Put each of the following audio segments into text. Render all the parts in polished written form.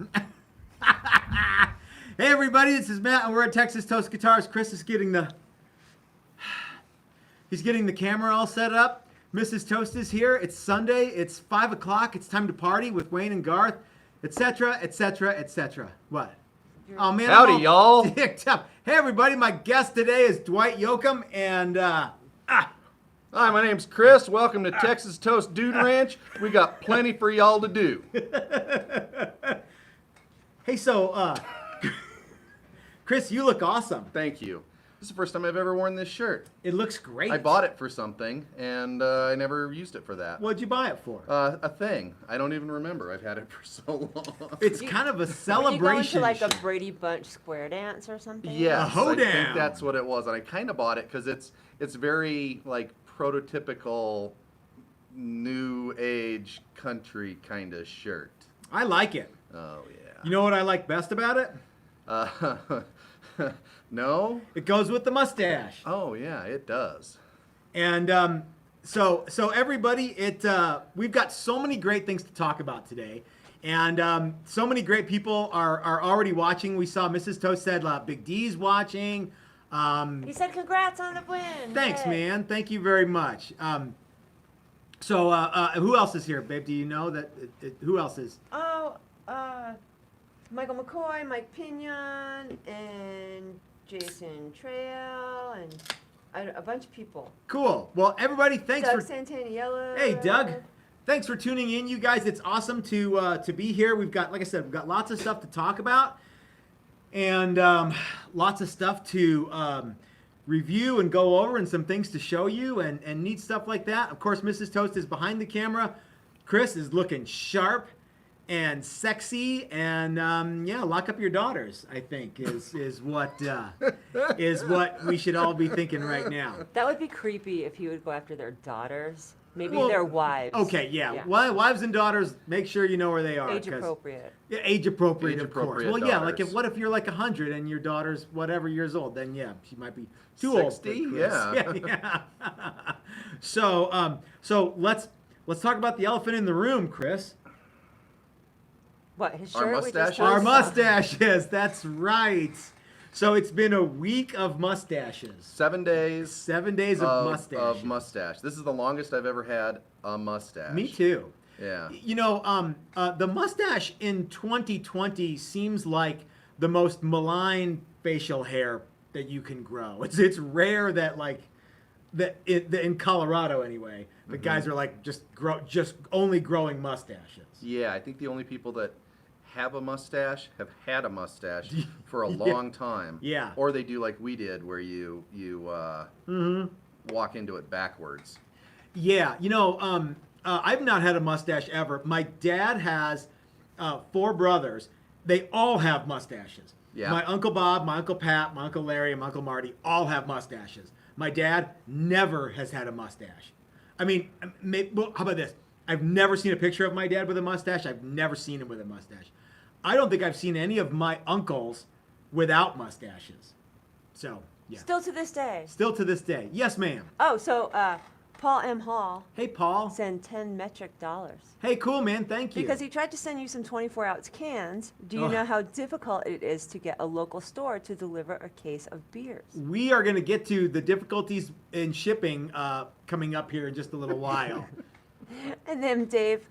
Hey everybody, this is Matt and we're at Texas Toast Guitars. Chris is getting the camera all set up. Mrs. Toast is here. It's Sunday. It's 5 o'clock. It's time to party with Wayne and Garth, etc., etc., etc. What? Oh man, howdy y'all. Hey everybody, my guest today is Dwight Yoakam and Hi, my name's Chris. Welcome to Texas Toast Dude Ranch. We got plenty for y'all to do. Hey, so Chris, you look awesome. Thank you. This is the first time I've ever worn this shirt. It looks great. I bought it for something, and I never used it for that. What'd you buy it for? A thing. I don't even remember. I've had it for so long. It's kind of a celebration. Are you going to like a Brady Bunch square dance or something? Yes, A hoedown. I think that's what it was, and I kind of bought it because it's very like prototypical new age country kind of shirt. I like it. Oh yeah. You know what I like best about it? No? It goes with the mustache. Oh yeah, it does. And so everybody, we've got so many great things to talk about today, and so many great people are already watching. We saw Mrs. Toast said Big D's watching. He said congrats on the win. Thanks, Yay. man. Thank you very much. So who else is here, babe? Do you know that? Who else is? Oh, Michael McCoy, Mike Pinion, and Jason Trail, and a bunch of people. Cool. Well, everybody, thanks Doug for. Santaniella. Hey, Doug. Thanks for tuning in, you guys. It's awesome to be here. We've got, like I said, we've got lots of stuff to talk about, and lots of stuff to review and go over, and some things to show you, and neat stuff like that. Of course, Mrs. Toast is behind the camera. Chris is looking sharp and sexy, and yeah, lock up your daughters, I think, is what we should all be thinking right now. That would be creepy if he would go after their daughters. Maybe Well, their wives. Okay, yeah. Wives and daughters, make sure you know where they are. Age appropriate. Yeah, age appropriate, of Age-appropriate course. Well, yeah, like daughters. what if you're like 100 and your daughter's whatever years old? Then yeah, she might be too old. for 60? Chris. Yeah. yeah. So let's talk about the elephant in the room, Chris. What, his Our shirt? We just mustaches? Our saw? mustaches. That's right. So it's been a week of mustaches. 7 days. 7 days of mustache. Of mustache. This is the longest I've ever had a mustache. Me too. Yeah. You know, the mustache in 2020 seems like the most maligned facial hair that you can grow. It's rare that in Colorado anyway, the guys are like just only growing mustaches. Yeah, I think the only people that have a mustache have had a mustache for a long time. Yeah. Or they do like we did, where you walk into it backwards. Yeah, you know, I've not had a mustache ever. My dad has 4 brothers. They all have mustaches. Yeah. My Uncle Bob, my Uncle Pat, my Uncle Larry, and my Uncle Marty all have mustaches. My dad never has had a mustache. I mean, well, how about this? I've never seen a picture of my dad with a mustache. I've never seen him with a mustache. I don't think I've seen any of my uncles without mustaches. So, yeah. Still to this day. Still to this day. Yes, ma'am. Oh, so Paul M. Hall Hey, Paul. sent $10 metric. Hey, cool, man. Thank you. Because he tried to send you some 24-ounce cans. Do you Oh. know how difficult it is to get a local store to deliver a case of beers? We are going to get to the difficulties in shipping coming up here in just a little while. And then Dave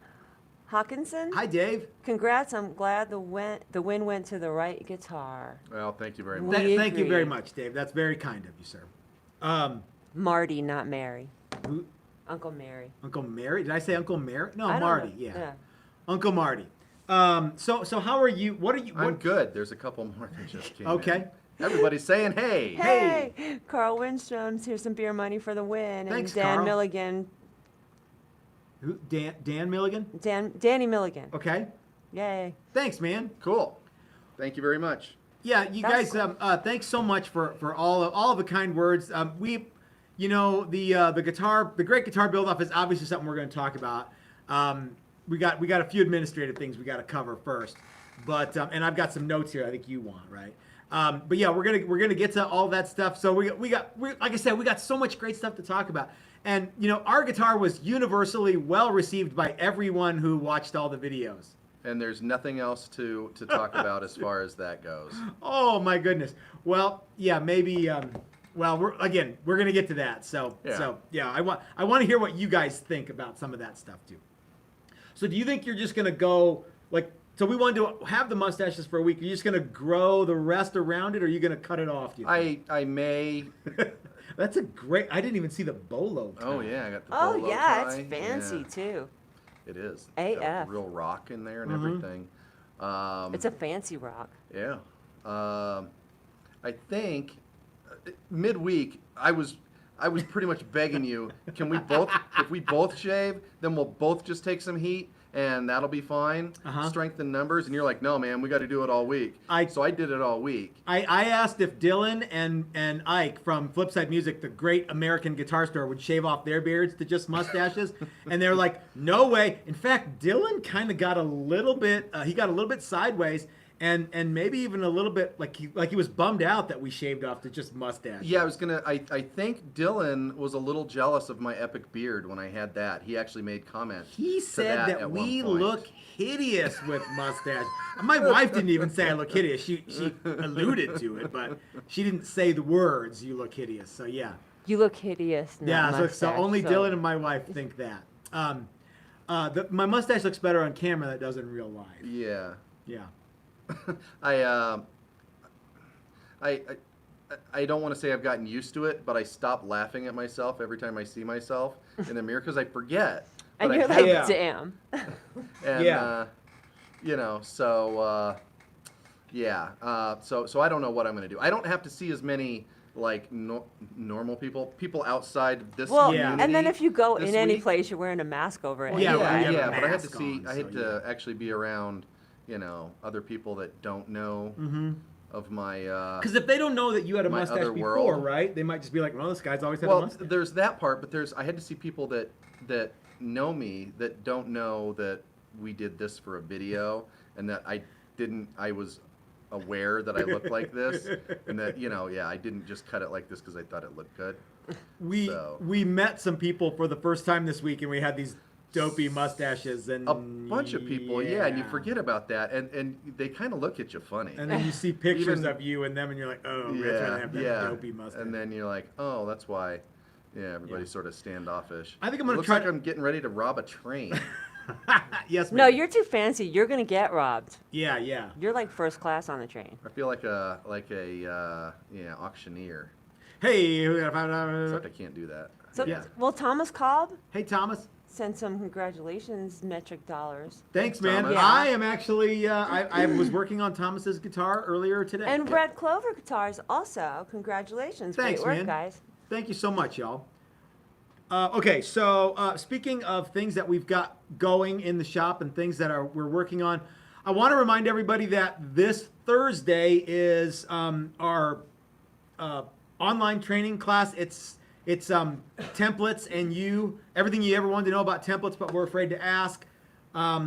Hawkinson. Hi, Dave. Congrats! I'm glad the win went to the right guitar. Well, thank you very We much. Thank you agree. very much, Dave. That's very kind of you, sir. Marty, not Mary. Who- Uncle Mary. Uncle Mary? Did I say Uncle Mary? No, I don't Marty. know. Yeah. Uncle Marty. So how are you? What are you? I'm What, good. There's a couple more that just came Okay. in. Everybody's saying hey. Hey, Carl Windstrom's here's some beer money for the win. Thanks, and Dan Carl. Milligan. who, Dan Milligan? Danny Milligan. Okay. Yay. Thanks, man. Cool. Thank you very much. Yeah, you That's guys. Thanks so much for all of the kind words. The guitar, the great guitar build off is obviously something we're going to talk about. We got a few administrative things we got to cover first, but and I've got some notes here I think you want, right? But yeah, we're gonna get to all that stuff. So we like I said, we got so much great stuff to talk about. And our guitar was universally well received by everyone who watched all the videos. and there's nothing else to talk about as far as that goes. Oh my goodness. Well, yeah, maybe. Well, we're gonna get to that. Yeah, I want to hear what you guys think about some of that stuff too. So, do you think you're just gonna go like? So we wanted to have the mustaches for a week. Are you just gonna grow the rest around it, or are you gonna cut it off? Do you think? I may. That's a great. I didn't even see the bolo tie. Oh yeah, I got the Oh bolo yeah, tie. it's fancy Yeah, too. it is. AF. Got real rock in there and Mhm. everything. It's a fancy rock. Yeah. I think midweek I was pretty much begging you, can we both, if we both shave, then we'll both just take some heat and that'll be fine. Strengthen numbers, and you're like, no man, we got to do it all week. So I did it all week. I asked if Dylan and Ike from Flipside Music, the great American guitar store, would shave off their beards to just mustaches, and they're like, no way. In fact, Dylan kind of got a little bit, he got a little bit sideways, and maybe even a little bit like he was bummed out that we shaved off to just mustache. Yeah, I think Dylan was a little jealous of my epic beard when I had that. He actually made comments. He said that at we one point. look hideous with mustache. My wife didn't even say I look hideous. She alluded to it, but she didn't say the words, you look hideous. So yeah. You look hideous. Yeah, so mustache, only Dylan and my wife think that. My mustache looks better on camera than it does in real life. Yeah. Yeah. I don't want to say I've gotten used to it, but I stop laughing at myself every time I see myself in the mirror because I forget. And But you're I like, have- damn. And, Yeah. so I don't know what I'm going to do. I don't have to see as many like normal people outside this Well, community. and then if you go this in any week. place, you're wearing a mask over it. Well, yeah, anyway. we have a But I had to mask see. on, I had so, to actually be around, other people that don't know of my. Because if they don't know that you had a my mustache other before, world. right? They might just be like, well, this guy's always had a Well, mustache. there's that part, but I had to see people that know me that don't know that we did this for a video and that I was aware that I looked like this and that I didn't just cut it like this because I thought it looked good. We met some people for the first time this week, and we had these dopey mustaches, and A bunch of people, and you forget about that, and they kind of look at you funny. And then you see pictures Even- of you and them, and you're like, oh, we're trying to have that dopey mustache. And then you're like, oh, that's why. Yeah, everybody's sort of standoffish. I think I'm gonna Looks try like to- I'm getting ready to rob a train. Yes, No, ma'am. you're too fancy. You're gonna get robbed. Yeah, yeah. You're like first class on the train. I feel like a auctioneer. Hey, Except I can't do that. So, Yeah. well, Thomas Cobb hey, Thomas. sent some congratulations metric dollars. Thanks, man. Thomas. Yeah. I am actually, I was working on Thomas's guitar earlier today. And Red Clover Guitars also. Congratulations. Thanks, Great work, man. guys. Thank you so much, y'all. Okay, so speaking of things that we've got going in the shop and things that we're working on, I want to remind everybody that this Thursday is our online training class. It's templates and everything you ever wanted to know about templates, but we're afraid to ask. How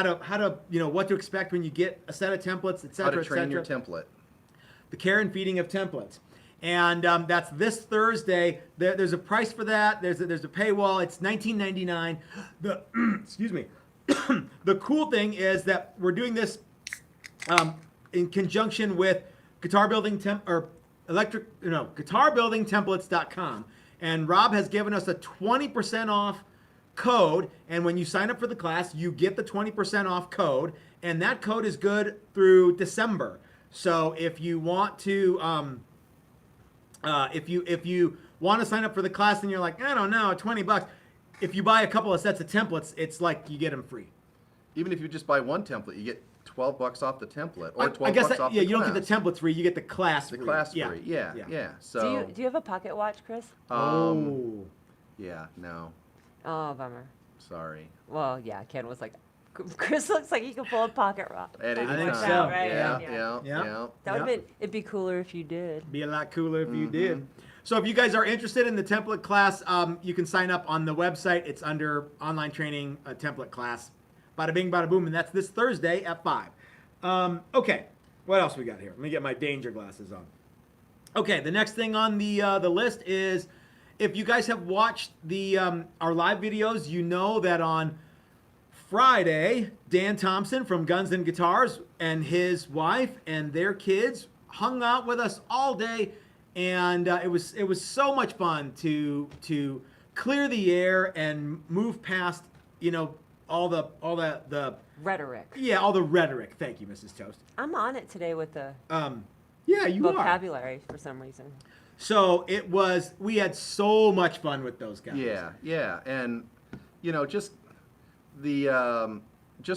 to what to expect when you get a set of templates, etc. How to train your template. The care and feeding of templates. And that's this Thursday. There's a price for that. There's a paywall. It's $19.99. The excuse me. The cool thing is that we're doing this in conjunction with guitarbuildingtemplates.com. And Rob has given us a 20% off code. And when you sign up for the class, you get the 20% off code. And that code is good through December. So if you want to if you want to sign up for the class and you're like, I don't know, $20. If you buy a couple of sets of templates, it's like you get them free. Even if you just buy one template, you get $12 off the template, or $12 I guess off yeah, the you don't get the class. templates free, you get the class The free. class free. Yeah. So Do you have a pocket watch, Chris? Oh. yeah, no, Oh, bummer. sorry. Well, yeah, Ken was like, Chris looks like he can pull a pocket rock. At any I think time. so. Right? Yeah, Yeah. yeah. That would have been, it'd be cooler if you did. Be a lot cooler if you did. So if you guys are interested in the template class, you can sign up on the website. It's under online training template class. Bada bing, bada boom, and that's this Thursday at 5. Okay, what else we got here? Let me get my danger glasses on. Okay, the next thing on the list is, if you guys have watched our live videos, you know that on Friday, Dan Thompson from Guns and Guitars and his wife and their kids hung out with us all day, and it was so much fun to clear the air and move past, all the Rhetoric. yeah, all the rhetoric. Thank you, Mrs. Toast. I'm on it today with the Yeah, you are. vocabulary for some reason. So we had so much fun with those guys. Yeah, and just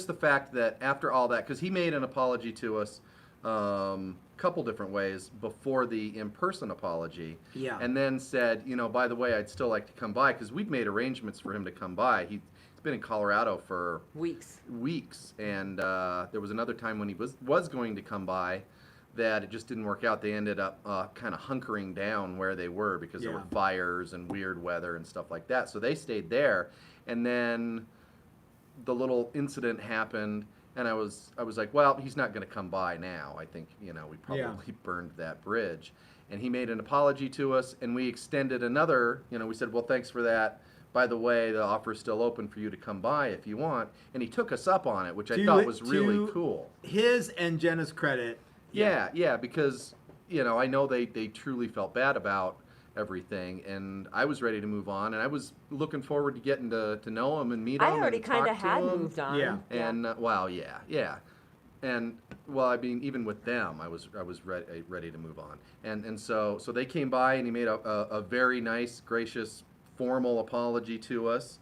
the fact that after all that, because he made an apology to us couple different ways before the in-person apology, Yeah. and then said, by the way, I'd still like to come by, because we'd made arrangements for him to come by. He's been in Colorado for Weeks. and there was another time when he was going to come by that it just didn't work out. They ended up kind of hunkering down where they were because there were fires and weird weather and stuff like that. So they stayed there, and then the little incident happened, and I was like, well, he's not going to come by now. I think we probably burned that bridge. And he made an apology to us, and we extended another. We said, well, thanks for that. By the way, the offer's still open for you to come by if you want. And he took us up on it, which I thought was really cool. His and Jenna's credit. Yeah, because I know they truly felt bad about everything, and I was ready to move on, and I was looking forward to getting to know him and meet him. I already kind of had moved on. Yeah. And and I mean, even with them, I was ready to move on, and so they came by, and he made a very nice, gracious, formal apology to us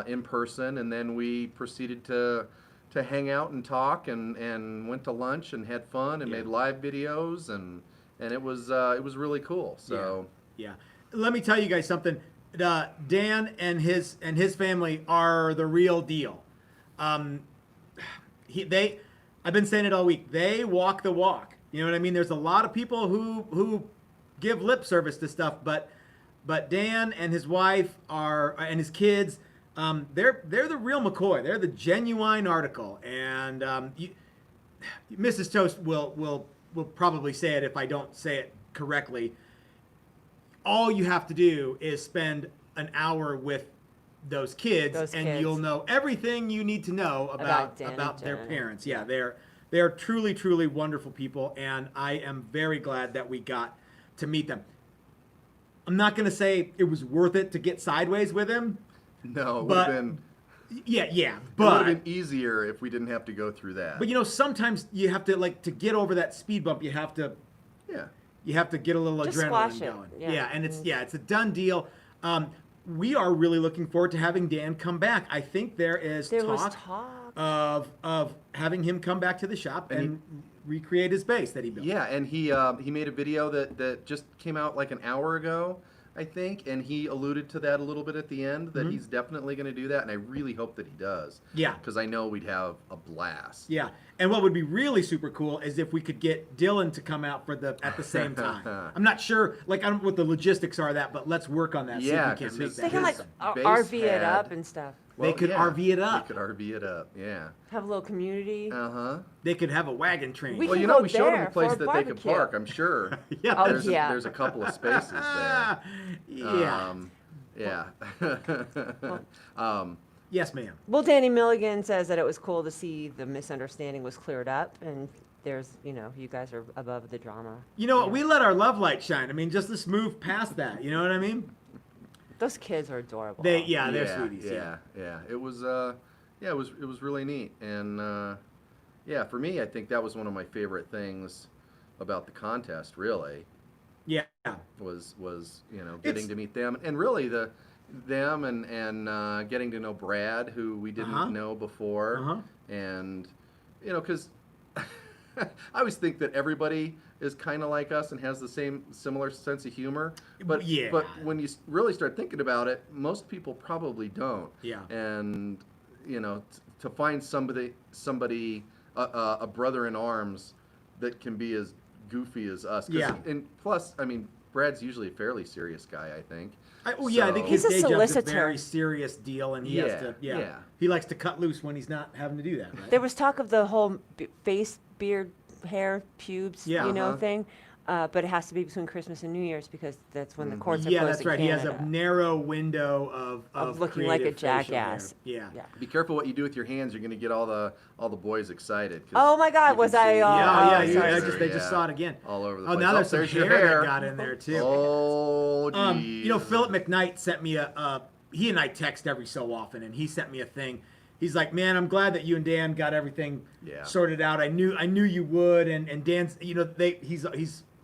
in person, and then we proceeded to hang out and talk, and went to lunch and had fun and made live videos, and it was really cool. So yeah. Let me tell you guys something. Dan and his family are the real deal. I've been saying it all week. They walk the walk. You know what I mean? There's a lot of people who give lip service to stuff, but Dan and his wife and his kids, they're the real McCoy. They're the genuine article. And Mrs. Toast will probably say it if I don't say it correctly. All you have to do is spend an hour with those kids, and you'll know everything you need to know about their parents. Yeah, they're truly, truly wonderful people, and I am very glad that we got to meet them. I'm not going to say it was worth it to get sideways with him. No, it would have been. Yeah, but it would have been easier if we didn't have to go through that. But sometimes you have to to get over that speed bump. You have to. Yeah. You have to get a little Just adrenaline squash it. going. Yeah. And it's a done deal. We are really looking forward to having Dan come back. I think there was talk of having him come back to the shop and recreate his bass that he built. Yeah, and he made a video that just came out like an hour ago, I think, and he alluded to that a little bit at the end, that he's definitely going to do that, and I really hope that he does. Yeah. Because I know we'd have a blast. Yeah, and what would be really super cool is if we could get Dylan to come out at the same time. I'm not sure, I don't know what the logistics are of that, but let's work on that. Yeah, see if we can't make They that. can bass RV it pad. up and stuff. They could RV it up. They could RV it up, yeah. Have a little community. They could have a wagon train. We Well, can we go showed them there a place for a that they could barbecue. park, I'm sure. Yeah. Oh, There's a couple of spaces there. Yeah. Yeah. Yes, ma'am. Well, Danny Milligan says that it was cool to see the misunderstanding was cleared up, and there's, you guys are above the drama. You know what? We let our love light shine. I mean, just let's move past that. You know what I mean? Those kids are adorable. They're sweeties. Yeah. It was it was really neat, and for me, I think that was one of my favorite things about the contest. Really, Yeah. was getting to meet them, and really them and getting to know Brad, who we didn't know before, and because I always think that everybody is kind of like us and has the similar sense of humor, but when you really start thinking about it, most people probably don't. Yeah. And to find somebody a brother in arms that can be as goofy as us. Yeah. And plus, I mean, Brad's usually a fairly serious guy, I think. I think his He's a day job's a solicitor. very serious deal, and he has to. Yeah. He likes to cut loose when he's not having to do that. Right? There was talk of the whole face, beard, hair, pubes, Yeah. thing. but it has to be between Christmas and New Year's because that's when the courts are Yeah, closed that's in right. He has Canada. a narrow window of looking like a creative facial hair. jackass. Yeah. Yeah. Be careful what you do with your hands. You're going to get all the boys excited. 'cause Oh my God, you can was I, see- Yeah, Oh, yeah, sorry, yeah. sorry. They just saw it again. All over the Oh, place. now there's some there's your hair hair. that got in there too. Oh, geez. You know, Philip McKnight sent me he and I text every so often, and he sent me a thing. He's like, man, I'm glad that you and Dan got everything sorted out. I knew you would, and Dan's, you know, he's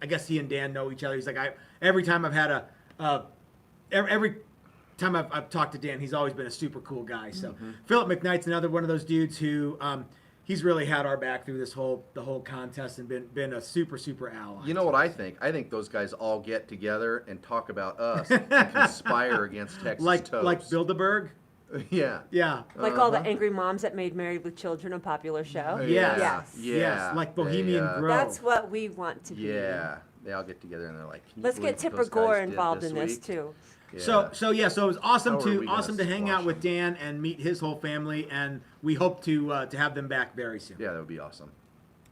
I guess he and Dan know each other. He's like, every time I've had every time I've talked to Dan, he's always been a super cool guy. So Philip McKnight's another one of those dudes who he's really had our back through the whole contest and been a super ally. You know what I think? I think those guys all get together and talk about us and conspire against Texas Toast. like Bilderberg. Yeah. Yeah. Like all the angry moms that made Married with Children a popular show. Yes. Yes. Yeah. Yes, like Bohemian Grove. That's what we want to be. Yeah. They all get together and they're like, "Can you Let's believe get what Tipper those guys Gore did involved in this week?" too. Yeah. So it was awesome How are we gonna to hang out squash with Dan and meet his whole family, and we hope to have them back very soon. Yeah, that would be awesome.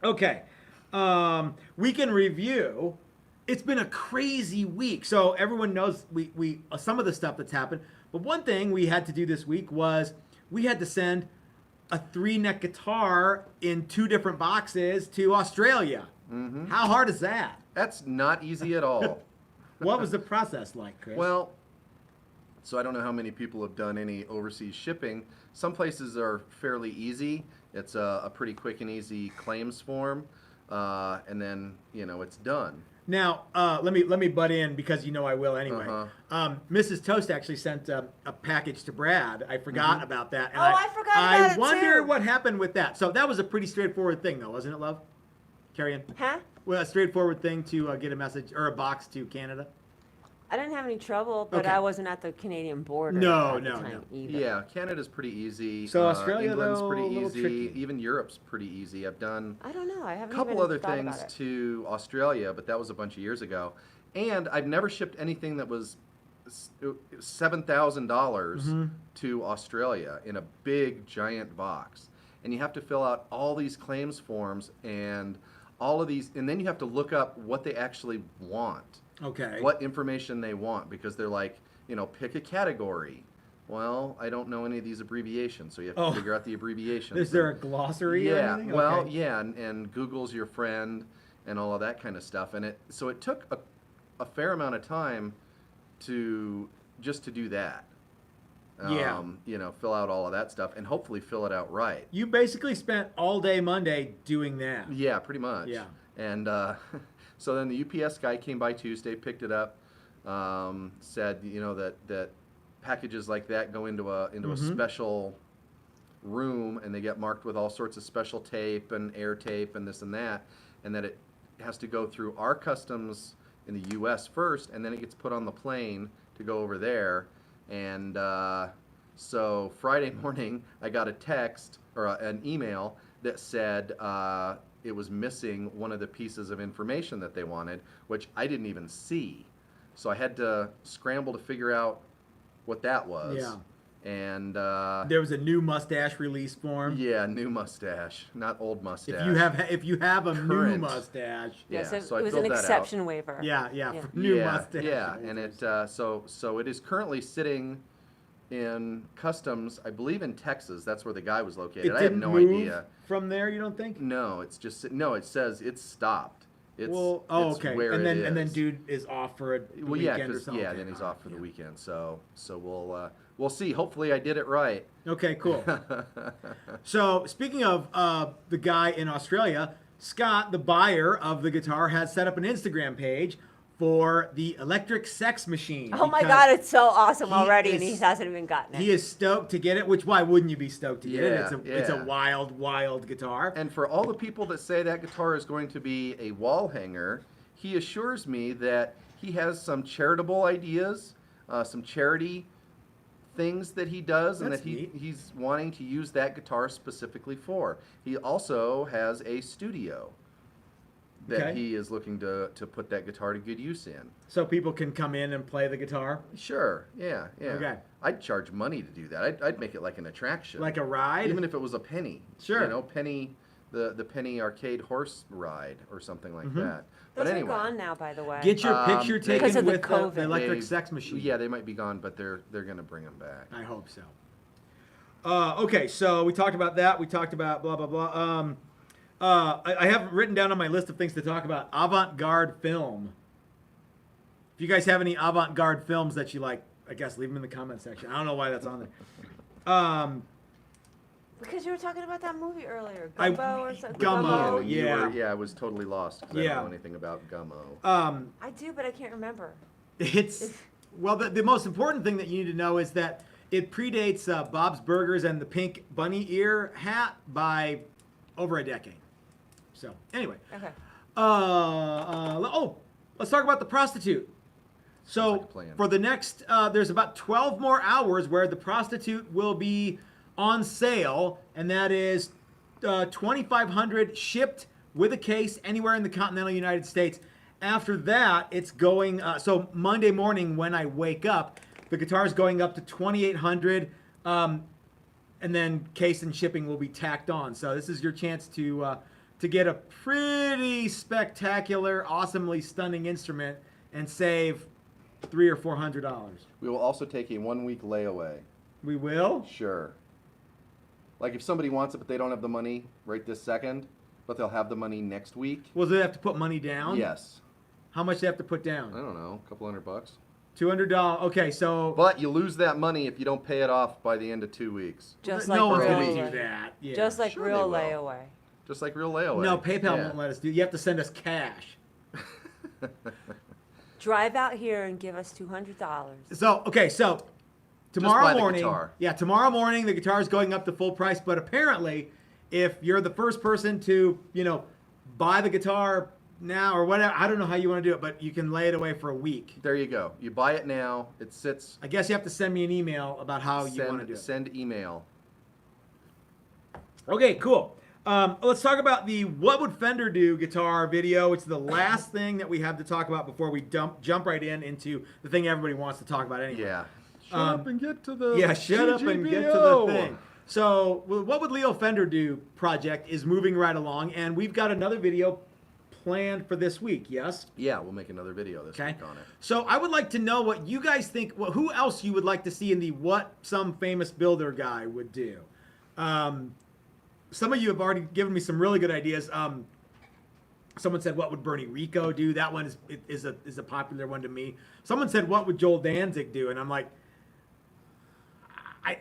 Okay, weekend review. It's been a crazy week, so everyone knows we some of the stuff that's happened. But one thing we had to do this week was we had to send a 3-neck guitar in 2 different boxes to Australia. How hard is that? That's not easy at all. What was the process like, Chris? Well, so I don't know how many people have done any overseas shipping. Some places are fairly easy. It's a pretty quick and easy claims form, and then it's done. Now, let me butt in because you know I will anyway. Mrs. Toast actually sent a package to Brad. I forgot about that. And I forgot about it, I wonder too. what happened with that. So that was a pretty straightforward thing, though, wasn't it, love? Carry on. Huh? Well, a straightforward thing to get a message or a box to Canada. I didn't have any trouble, but Okay. I wasn't at the Canadian border No, at the no, time no. either. Yeah, Canada's pretty easy. So Australia, England's though, pretty a little easy. tricky. Even Europe's pretty easy. I've done I don't know. I haven't a couple even other thought things about it. to Australia, but that was a bunch of years ago. And I've never shipped anything that was $7,000 to Australia in a big giant box. And you have to fill out all these claims forms and all of these, and then you have to look up what they actually want. Okay. What information they want, because they're like, pick a category. Well, I don't know any of these abbreviations, so you have to figure out the abbreviations. Is there a glossary or Yeah, anything? well, Okay. yeah, and Google's your friend and all of that kind of stuff. And it took a fair amount of time to do that. Yeah. Fill out all of that stuff and hopefully fill it out right. You basically spent all day Monday doing that. Yeah, pretty much. Yeah. And so then the UPS guy came by Tuesday, picked it up, said that packages like that go into a special room and they get marked with all sorts of special tape and air tape and this and that, and that it has to go through our customs in the U.S. first, and then it gets put on the plane to go over there. And so Friday morning, I got a text or an email that said it was missing one of the pieces of information that they wanted, which I didn't even see. So I had to scramble to figure out what that was. Yeah. And There was a new mustache release form. yeah, new mustache, not old mustache. If you have a new Current. mustache. Yeah, so so I it was filled an that out. exception waiver. Yeah, Yeah. for new yeah, mustache. Yeah, and it so it is currently sitting in customs, I believe in Texas. That's where the guy was located. It I have didn't no move idea. from there, you don't think? No, it's just no. It says it's stopped. It's, Well, it's okay. Where And then it and then is. dude is off for a Well, yeah, weekend or 'cause- something. yeah, then he's off for the weekend. So we'll see. Hopefully, I did it right. Okay, cool. So speaking of the guy in Australia, Scott, the buyer of the guitar, has set up an Instagram page for the electric sex machine. Oh my because God, it's so awesome he already, and is- he hasn't even gotten it. He is stoked to get it, which why wouldn't you be stoked to get it? It's a Yeah. wild guitar. And for all the people that say that guitar is going to be a wall hanger, he assures me that he has some charitable ideas, some charity things that he does, and That's that neat. he's wanting to use that guitar specifically for. He also has a studio that Okay. he is looking to put that guitar to good use in. So people can come in and play the guitar Sure, yeah. Okay. I'd charge money to do that. I'd make it like an attraction. like a ride. Even if it was a penny. Sure. Penny the penny arcade horse ride or something like Mm-hmm. that. Those But anyway, are gone now, by the way. Get your picture they- taken Because of the with the COVID. electric They- sex machine. Yeah, they might be gone, but they're gonna bring them back. I hope so. Okay, so we talked about that. We talked about blah blah blah. I have written down on my list of things to talk about avant-garde film. If you guys have any avant-garde films that you like, I guess leave them in the comment section. I don't know why that's on there. Because you were talking about that movie earlier, I- Gumbo or something. Gumbo, You yeah. were- I was totally lost because I Yeah. don't know anything about Gummo. I do, but I can't remember. It's well, the most important thing that you need to know is that it predates Bob's Burgers and the pink bunny ear hat by over a decade. So anyway, Okay. let's talk about The Prostitute. So like a plan. for the next, there's about 12 more hours where The Prostitute will be on sale, and that is $2,500 shipped with a case anywhere in the continental United States. After that, it's going. So Monday morning when I wake up, the guitar is going up to $2,800, and then case and shipping will be tacked on. So this is your chance to get a pretty spectacular, awesomely stunning instrument and save $300 or $400. We will also take a 1-week layaway. We will. Sure. Like if somebody wants it but they don't have the money right this second, but they'll have the money next week. Well, do they have to put money down? Yes. How much do they have to put I down? don't know, a couple $100. $200. Okay, so But you lose that money if you don't pay it off by the end of 2 weeks. Just no like one's real going to lay- do that. Yeah. Just like Sure real they will. layaway. Just like real layaway. No, PayPal Yeah. won't let us do. You have to send us cash. Drive out here and give us $200. So okay, so buy tomorrow the morning, guitar. tomorrow morning the guitar is going up to full price. But apparently, if you're the first person to buy the guitar now or whatever, I don't know how you want to do it, but you can lay it away for a week. There you go. You buy it now. It sits. I guess you have to send me an email about how you want to do it. Send email. Okay, cool. Let's talk about the What Would Fender Do guitar video. It's the last thing that we have to talk about before we jump right into the thing everybody wants to talk about anyway. Yeah. Shut Um, up and get to the. Yeah, shut up and get to the thing. So, What Would Leo Fender Do project is moving right along, and we've got another video planned for this week, yes? Yeah, we'll make another video this Okay. week on it. So I would like to know what you guys think, who else you would like to see in the What Some Famous Builder Guy Would Do. Some of you have already given me some really good ideas. Someone said, what would Bernie Rico do? That one is a popular one to me. Someone said, what would Joel Danzig do? And I'm like,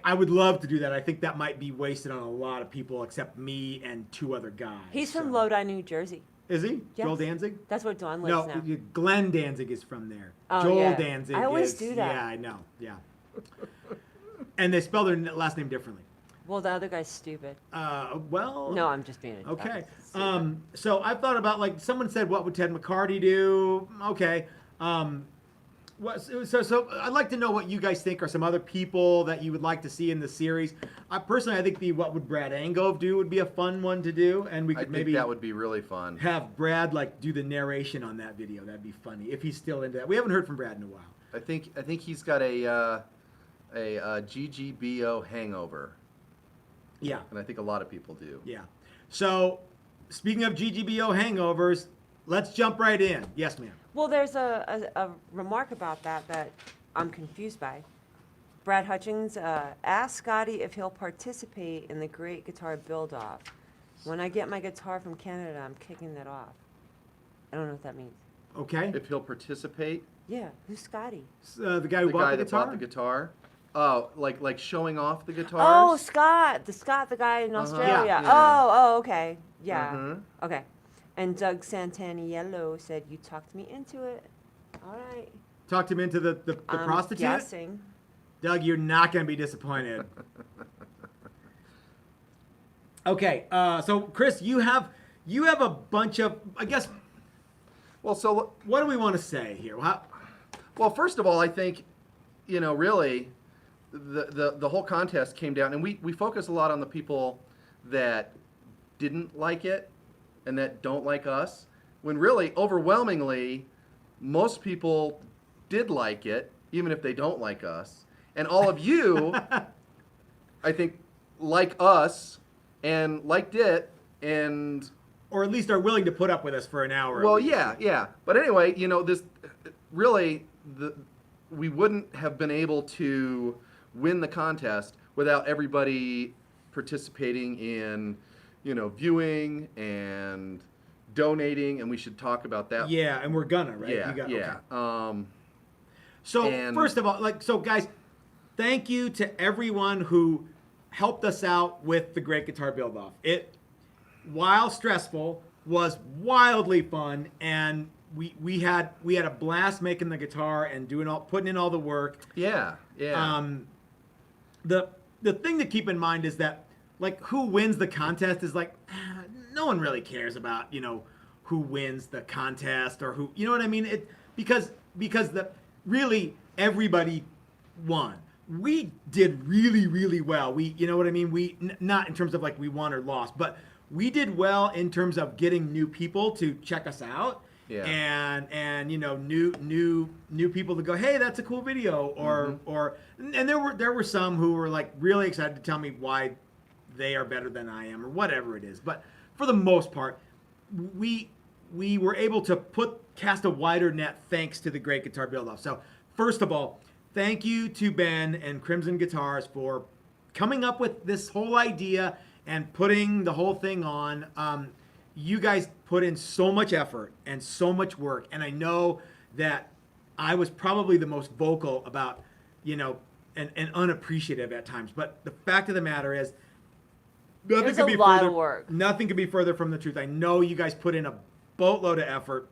I would love to do that. I think that might be wasted on a lot of people except me and 2 other guys. He's from So- Lodi, New Jersey. Is he? Yes. Joel Danzig? That's where Dawn No, lives now. Glenn Danzig is from there. Oh, Joel yeah. Danzig I always is, do that. Yeah, I know. Yeah. And they spell their last name differently. Well, the other guy's stupid. Well. No, I'm just being Okay. stupid. So I've thought about, like, someone said, what would Ted McCarty do? Okay. So I'd like to know what you guys think are some other people that you would like to see in the series. Personally, I think the What Would Brad Angove Do would be a fun one to do, and we I could think maybe that would be really fun. have Brad like do the narration on that video. That'd be funny if he's still into that. We haven't heard from Brad in a while. I think he's got a GGBO hangover, Yeah, and I think a lot of people do. yeah. So speaking of GGBO hangovers, let's jump right in. Yes, ma'am. Well, there's a remark about that I'm confused by. Brad Hutchings asked Scotty if he'll participate in the Great Guitar Build-Off. When I get my guitar from Canada, I'm kicking that off. I don't know what that means. Okay. If he'll participate, Yeah, who's Scotty? The guy who the bought guy the that guitar. bought the guitar. Oh, like showing off the guitars. Oh, Scott, the guy in Australia. Yeah. Oh, okay. Yeah. Mhm. Okay. And Doug Santaniello said, you talked me into it. All right. Talked him into the I'm prostitute. guessing. Doug, you're not going to be disappointed. Okay, so Chris, you have a bunch of, I guess. Well, so What do we want to say here? Well, first of all, I think, really, the whole contest came down, and we focus a lot on the people that didn't like it and that don't like us, when really, overwhelmingly, most people did like it, even if they don't like us. And all of you, I think, like us and liked it, and or at least are willing to put up with us for an hour. well, yeah. But anyway, this really we wouldn't have been able to win the contest without everybody participating in, viewing and donating, and we should talk about that. Yeah, and we're gonna, right? Yeah, Okay. And First of all, guys, thank you to everyone who helped us out with the Great Guitar Build-Off. It, while stressful, was wildly fun, and we had a blast making the guitar and putting in all the work. Yeah. The thing to keep in mind is that, like, who wins the contest is like, no one really cares about, who wins the contest or who, you know what I mean? Because really everybody won. We did really, really well. You know what I mean? Not in terms of like we won or lost, but we did well in terms of getting new people to check us out. Yeah. And new people to go, hey, that's a cool video, and there were some who were like really excited to tell me why they are better than I am or whatever it is. But for the most part, we were able to cast a wider net thanks to the Great Guitar Build-Off. So first of all, thank you to Ben and Crimson Guitars for coming up with this whole idea and putting the whole thing on. You guys put in so much effort and so much work, and I know that I was probably the most vocal about, and unappreciative at times. But the fact of the matter is, nothing could be lot of work. Nothing could be further from the truth. I know you guys put in a boatload of effort,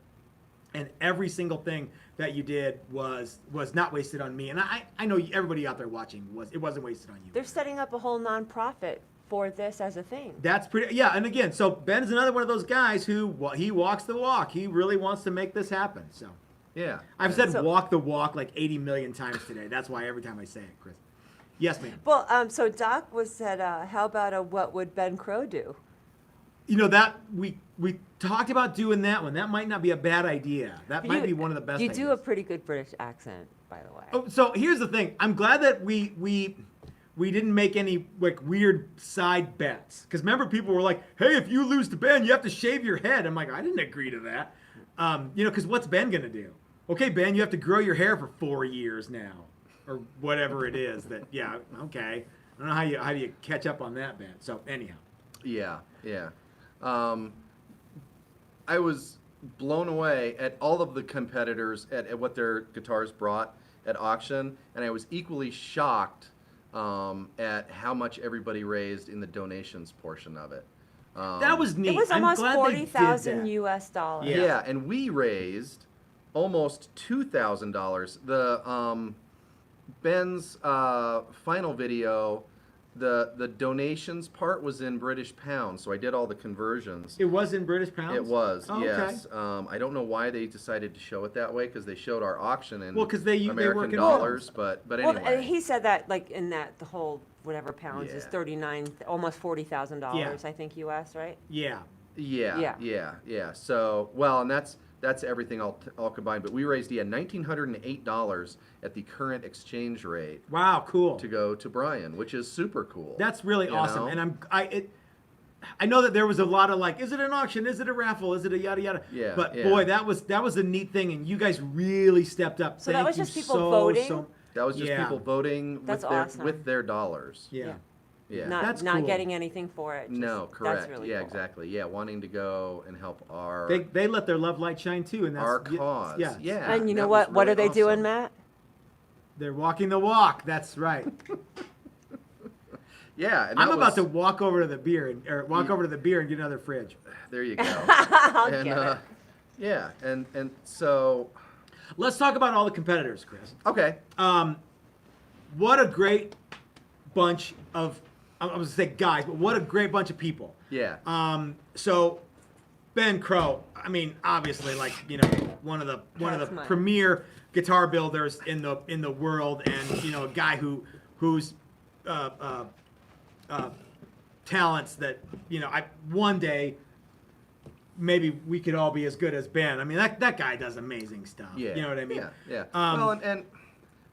and every single thing that you did was not wasted on me. And I know everybody out there watching it wasn't wasted on you. They're setting up a whole nonprofit for this as a thing. That's pretty, yeah. And again, so Ben's another one of those guys who he walks the walk. He really wants to make this happen. So yeah, I've said walk the walk like 80 million times today. That's why every time I say it, Chris. Yes, ma'am. Well, so Doc said, how about what would Ben Crow do? That we talked about doing that one. That might not be a bad idea. That might be one of the best. You ideas. do a pretty good British accent, by the way. Oh, so here's the thing. I'm glad that we didn't make any like weird side bets. Because remember, people were like, "Hey, if you lose to Ben, you have to shave your head." I'm like, I didn't agree to that. Because what's Ben gonna do? Okay, Ben, you have to grow your hair for 4 years now, or whatever it is. Yeah, okay. I don't know how do you catch up on that, Ben. So anyhow. Yeah. I was blown away at all of the competitors at what their guitars brought at auction, and I was equally shocked at how much everybody raised in the donations portion of it. That was neat. It was almost $40,000 US. US. Yeah, and we raised almost $2,000. The Ben's final video, the donations part was in British pounds, so I did all the conversions. It was in British pounds? It was, oh, yes. Okay. I don't know why they decided to show it that way, because they showed our auction in they American work in dollars, but anyway. Well, he said that like in that the whole whatever pounds is Yeah. 39, almost $40,000, Yeah. I think US, right? Yeah. Yeah. So, well, and that's everything all combined. But we raised $1,908 at the current exchange rate. Wow, cool. To go to Brian, which is super cool. That's really awesome. know? And I know that there was a lot of like, is it an auction? Is it a raffle? Is it a yada yada? Yeah. But yeah. boy, that was a neat thing, and you guys really stepped up. So that Thank was you just people so, voting? So, That was just yeah. people voting That's with awesome. their dollars. Yeah. Yeah. That's Not cool. getting anything for it. No, correct. That's really yeah, cool. exactly. Yeah, wanting to go and help our They let their love light shine too, and that's our cause. Yeah. Yeah. And you know that what? was What are really they doing, awesome. Matt? They're walking the walk. That's right. Yeah, and I'm that about was- to walk over to the beer and get another fridge. There you go. I'll and get it. yeah, and so Let's talk about all the competitors, Chris. okay. What a great bunch of, I was going to say guys, but what a great bunch of people. Yeah. So Ben Crow, I mean, obviously, like, one of the That's mine. premier guitar builders in the world, and a guy whose talents that one day maybe we could all be as good as Ben. I mean, that guy does amazing stuff. Yeah. You know what I mean? Yeah. Um, well, and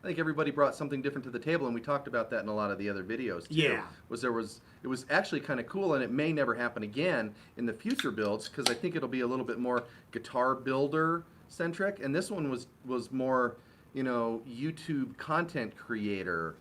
I think everybody brought something different to the table, and we talked about that in a lot of the other videos too. Yeah. It was actually kind of cool, and it may never happen again in the future builds because I think it'll be a little bit more guitar builder centric, and this one was more, you know, YouTube content creator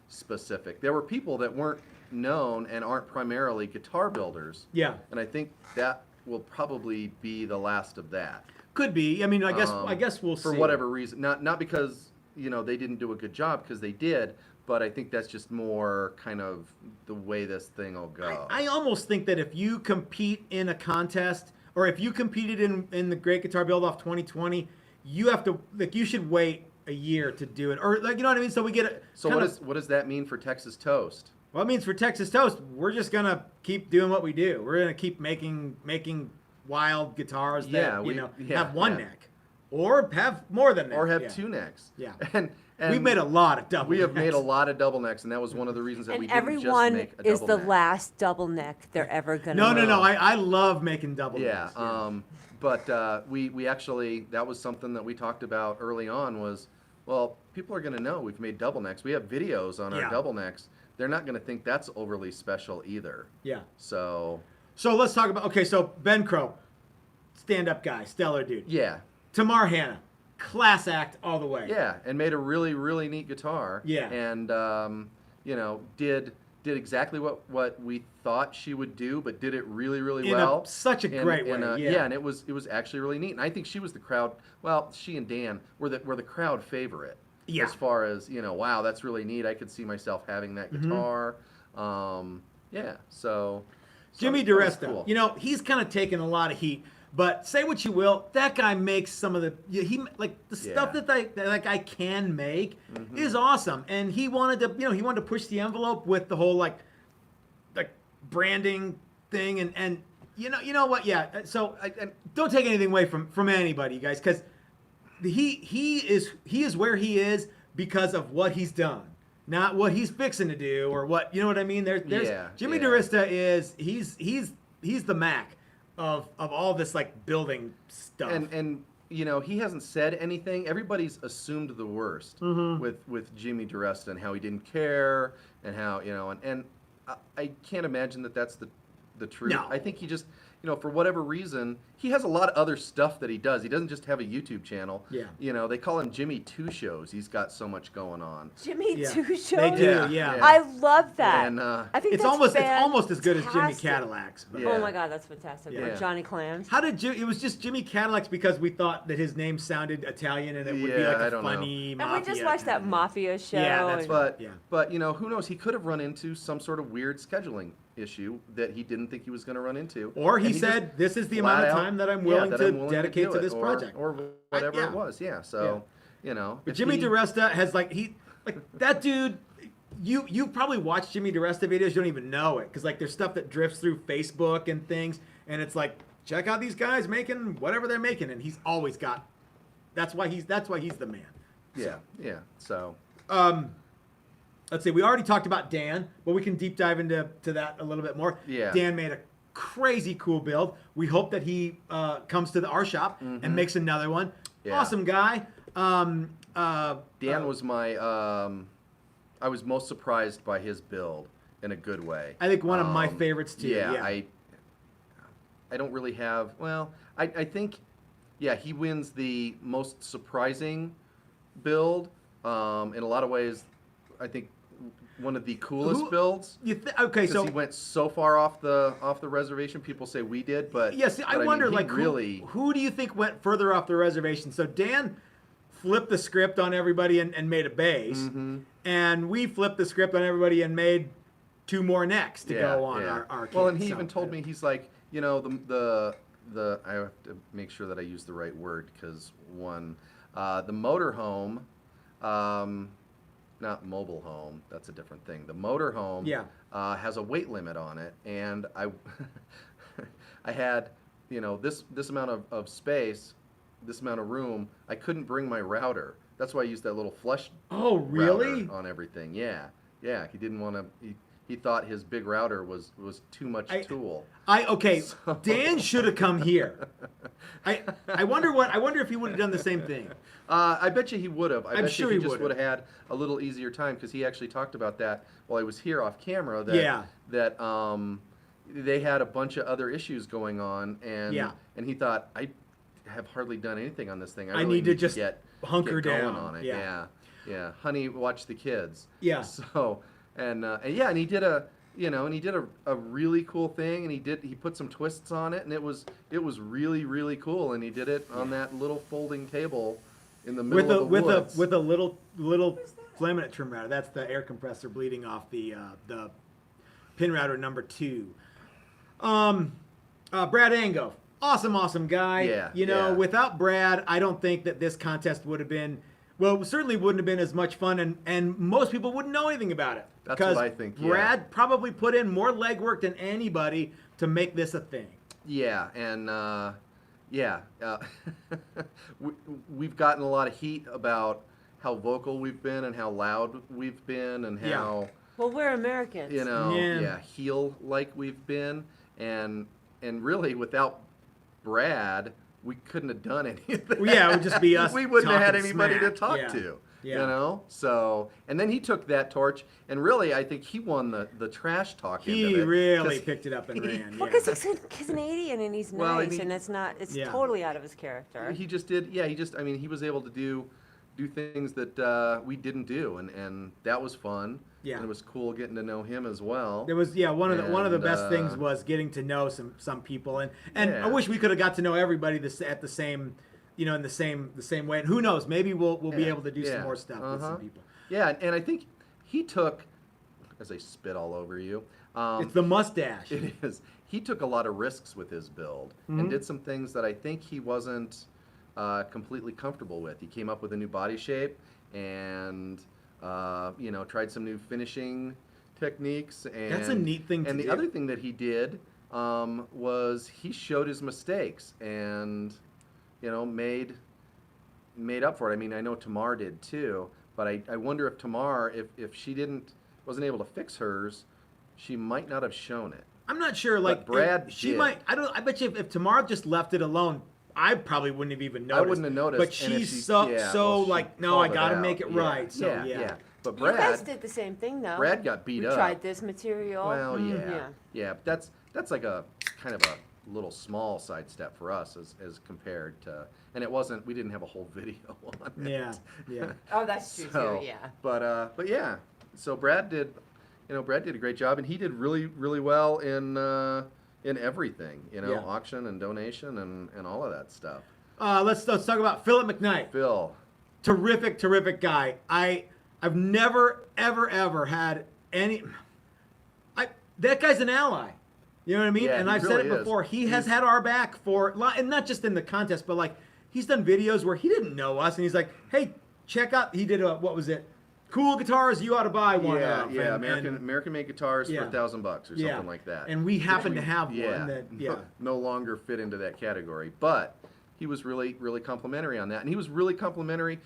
specific. There were people that weren't known and aren't primarily guitar builders. Yeah. And I think that will probably be the last of that. Could be. I mean, I guess we'll see. For whatever reason. Not because, you know, they didn't do a good job, because they did, but I think that's just more kind of the way this thing will go. I almost think that if you compete in a contest, or if you competed in the Great Guitar Build Off 2020, you have to, like, you should wait a year to do it, or, like, you know what I mean. So we get it. So what does that mean for Texas Toast? Well, it means for Texas Toast, we're just gonna keep doing what we do. We're gonna keep making wild guitars that have one neck, or have more than that, or have two necks. Yeah, and we've made a lot of double. We have necks. made a lot of double necks, and that was one of the reasons that we didn't just everyone make a double is the neck. last double neck they're ever gonna. No. I love making double necks. But we actually, that was something that we talked about early on was, well, people are going to know we've made double necks. We have videos on our double necks. They're not going to think that's overly special either. Yeah. So let's talk about, okay, so Ben Crow, stand-up guy, stellar dude. Yeah. Tamar Hannah, class act all the way. Yeah, and made a really, really neat guitar. Yeah. And, you know, did exactly what we thought she would do, but did it really, really well. Such a great way. Yeah, and it was actually really neat. And I think she was the crowd. Well, she and Dan were the crowd favorite. Yeah. As far as, you know, wow, that's really neat. I could see myself having that guitar. Yeah. So Jimmy Diresta, cool. You know, he's kind of taken a lot of heat. But say what you will, that guy makes some of the stuff that I can make is awesome, and he wanted to push the envelope with the whole like branding thing, and you know what, so don't take anything away from anybody, you guys, because he is where he is because of what he's done, not what he's fixing to do or what, you know what I mean. There's Jimmy Diresta is he's the Mac of all this like building stuff, and you know, he hasn't said anything. Everybody's assumed the worst with Jimmy Diresta and how he didn't care and how, you know, and I can't imagine that that's the truth. No. I think he just, you know, for whatever reason, he has a lot of other stuff that he does. He doesn't just have a YouTube channel. Yeah. You know, they call him Jimmy Two Shows. He's got so much going on. Jimmy Two Shows? They do, yeah. I love that. And, I think it's almost as good as Jimmy Cadillac's. But. Oh my God, that's fantastic. Or Johnny Clams. How did it was just Jimmy Cadillac's because we thought that his name sounded Italian and it would be like a funny mafia. And we just watched that mafia show. Yeah, but you know, who knows? He could have run into some sort of weird scheduling issue that he didn't think he was going to run into. Or he said, this is the amount of time that I'm willing to dedicate to this project. Or whatever it was, so, you know. But Jimmy Diresta has, that dude, you probably watched Jimmy Diresta videos, you don't even know it, because, there's stuff that drifts through Facebook and things, and it's like, check out these guys making whatever they're making, and he's always got, that's why he's the man. So. Let's see, we already talked about Dan, but we can deep dive into that a little bit more. Yeah. Dan made a crazy cool build. We hope that he comes to our shop and makes another one. Yeah. Awesome guy. Dan was my, I was most surprised by his build in a good way. I think one of my favorites too. Yeah. I don't really have, I think, he wins the most surprising build. In a lot of ways, I think one of the coolest builds. Okay, so he went so far off the reservation. People say we did, but I wonder, who do you think went further off the reservation? So Dan flipped the script on everybody and made a bass, and we flipped the script on everybody and made two more necks to go on our kit. Well, and he even told me, he's like, you know, the I have to make sure that I use the right word because the motorhome. Not mobile home, that's a different thing. The motorhome has a weight limit on it, and I had, you know, this amount of space, this amount of room. I couldn't bring my router. That's why I used that little flush. Oh, really? Router on everything. Yeah. He didn't want to. He he thought his big router was too much tool. Dan should have come here. I wonder if he would have done the same thing. I bet you he would have. I'm sure he he just would've. would have had a little easier time because he actually talked about that while I was here off camera. That they had a bunch of other issues going on, and he thought, I have hardly done anything on this thing. I really need to just get hunker going down on it. Yeah. Yeah. Honey, watch the kids. Yeah. So and he did a really cool thing, and he put some twists on it, and it was really, really cool, and he did it on that little folding table in the middle of the woods. With a little laminate trim router. That's the air compressor bleeding off the pin router number 2. Brad Ango, awesome guy. Yeah. Without Brad, I don't think that this contest would have been, certainly wouldn't have been as much fun, and most people wouldn't know anything about it. That's what I think. Yeah. Brad probably put in more legwork than anybody to make this a thing. Yeah, and we've gotten a lot of heat about how vocal we've been and how loud we've been and how Well, we're Americans. heel-like we've been, and really without Brad, we couldn't have done anything. Well, yeah, it would just be us. We wouldn't have had talking anybody smack. to talk Yeah. to. Yeah. So, and then he took that torch, and really, I think he won the trash talk end of He it, really 'cause picked it up and ran. Well, because he's Canadian and he's Well, I nice, mean- and it's Yeah. totally out of his character. He just did. Yeah, he was able to do things that we didn't do, and that was fun. Yeah. And it was cool getting to know him as well. There was one of the best And, things was getting to know some people, and I Yeah. wish we could have got to know everybody at the same, in the same way. And who knows, maybe we'll be able to do some more stuff with some people. Yeah, and I think he took, as I spit all over you, It's the mustache. it is. He took a lot of risks with his build and did some things that I think he wasn't completely comfortable with. He came up with a new body shape and tried some new finishing techniques. And That's a neat thing to And the do. other thing that he did was he showed his mistakes and made up for it. I mean, I know Tamar did too, but I wonder if Tamar, if she wasn't able to fix hers, she might not have shown it. I'm not sure. Like Brad she did. might. I bet you if Tamar just left it alone, I probably wouldn't have even noticed. I wouldn't have noticed. But and if she's she- so yeah, well, she like, no, called I got to out. make it right. So yeah. But You guys Brad did the same thing, though. Brad got beat we up. tried this material. Well, yeah. yeah. That's like a kind of a little small sidestep for us as compared to, and it wasn't. We didn't have a whole video on it. Yeah. Oh, that's true So, too. Yeah. But yeah. So Brad did a great job, and he did really, really well in everything. Yeah. Auction and donation and all of that stuff. Let's talk about Philip McKnight. Phil. Terrific guy. I've never ever had any. That guy's an ally. You know what I mean? Yeah, and he I've said really it before. is. He has had our back and not just in the contest, but like he's done videos where he didn't know us, and he's like, "Hey, check out." He did what was it? Cool guitars you ought to buy one. Yeah, of. yeah. And, American made guitars for Yeah. $1,000 or something like that. And we happen to have Yeah. one that No longer fit into that category, but he was really, really complimentary on that, and he was really complimentary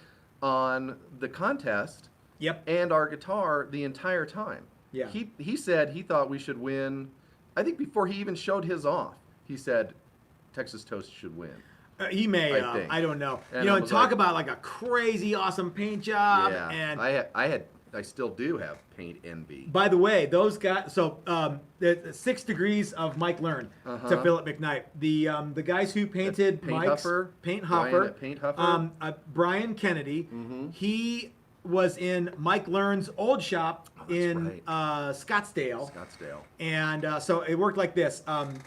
on the contest. Yep. And our guitar the entire time. Yeah. He said he thought we should win. I think before he even showed his off, he said Texas Toast should win. He may. I think. I don't know. And And I was talk like- about like a crazy awesome paint job. Yeah. And I still do have paint envy. by the way, those guys. So the 6 degrees of Mike Learn to Philip McKnight. The guys who painted Paint Mike's Huffer, Paint Brian Huffer. at Paint Huffer. Brian Kennedy. He was in Mike Learn's old shop in right. Scottsdale. Scottsdale. And so it worked like this.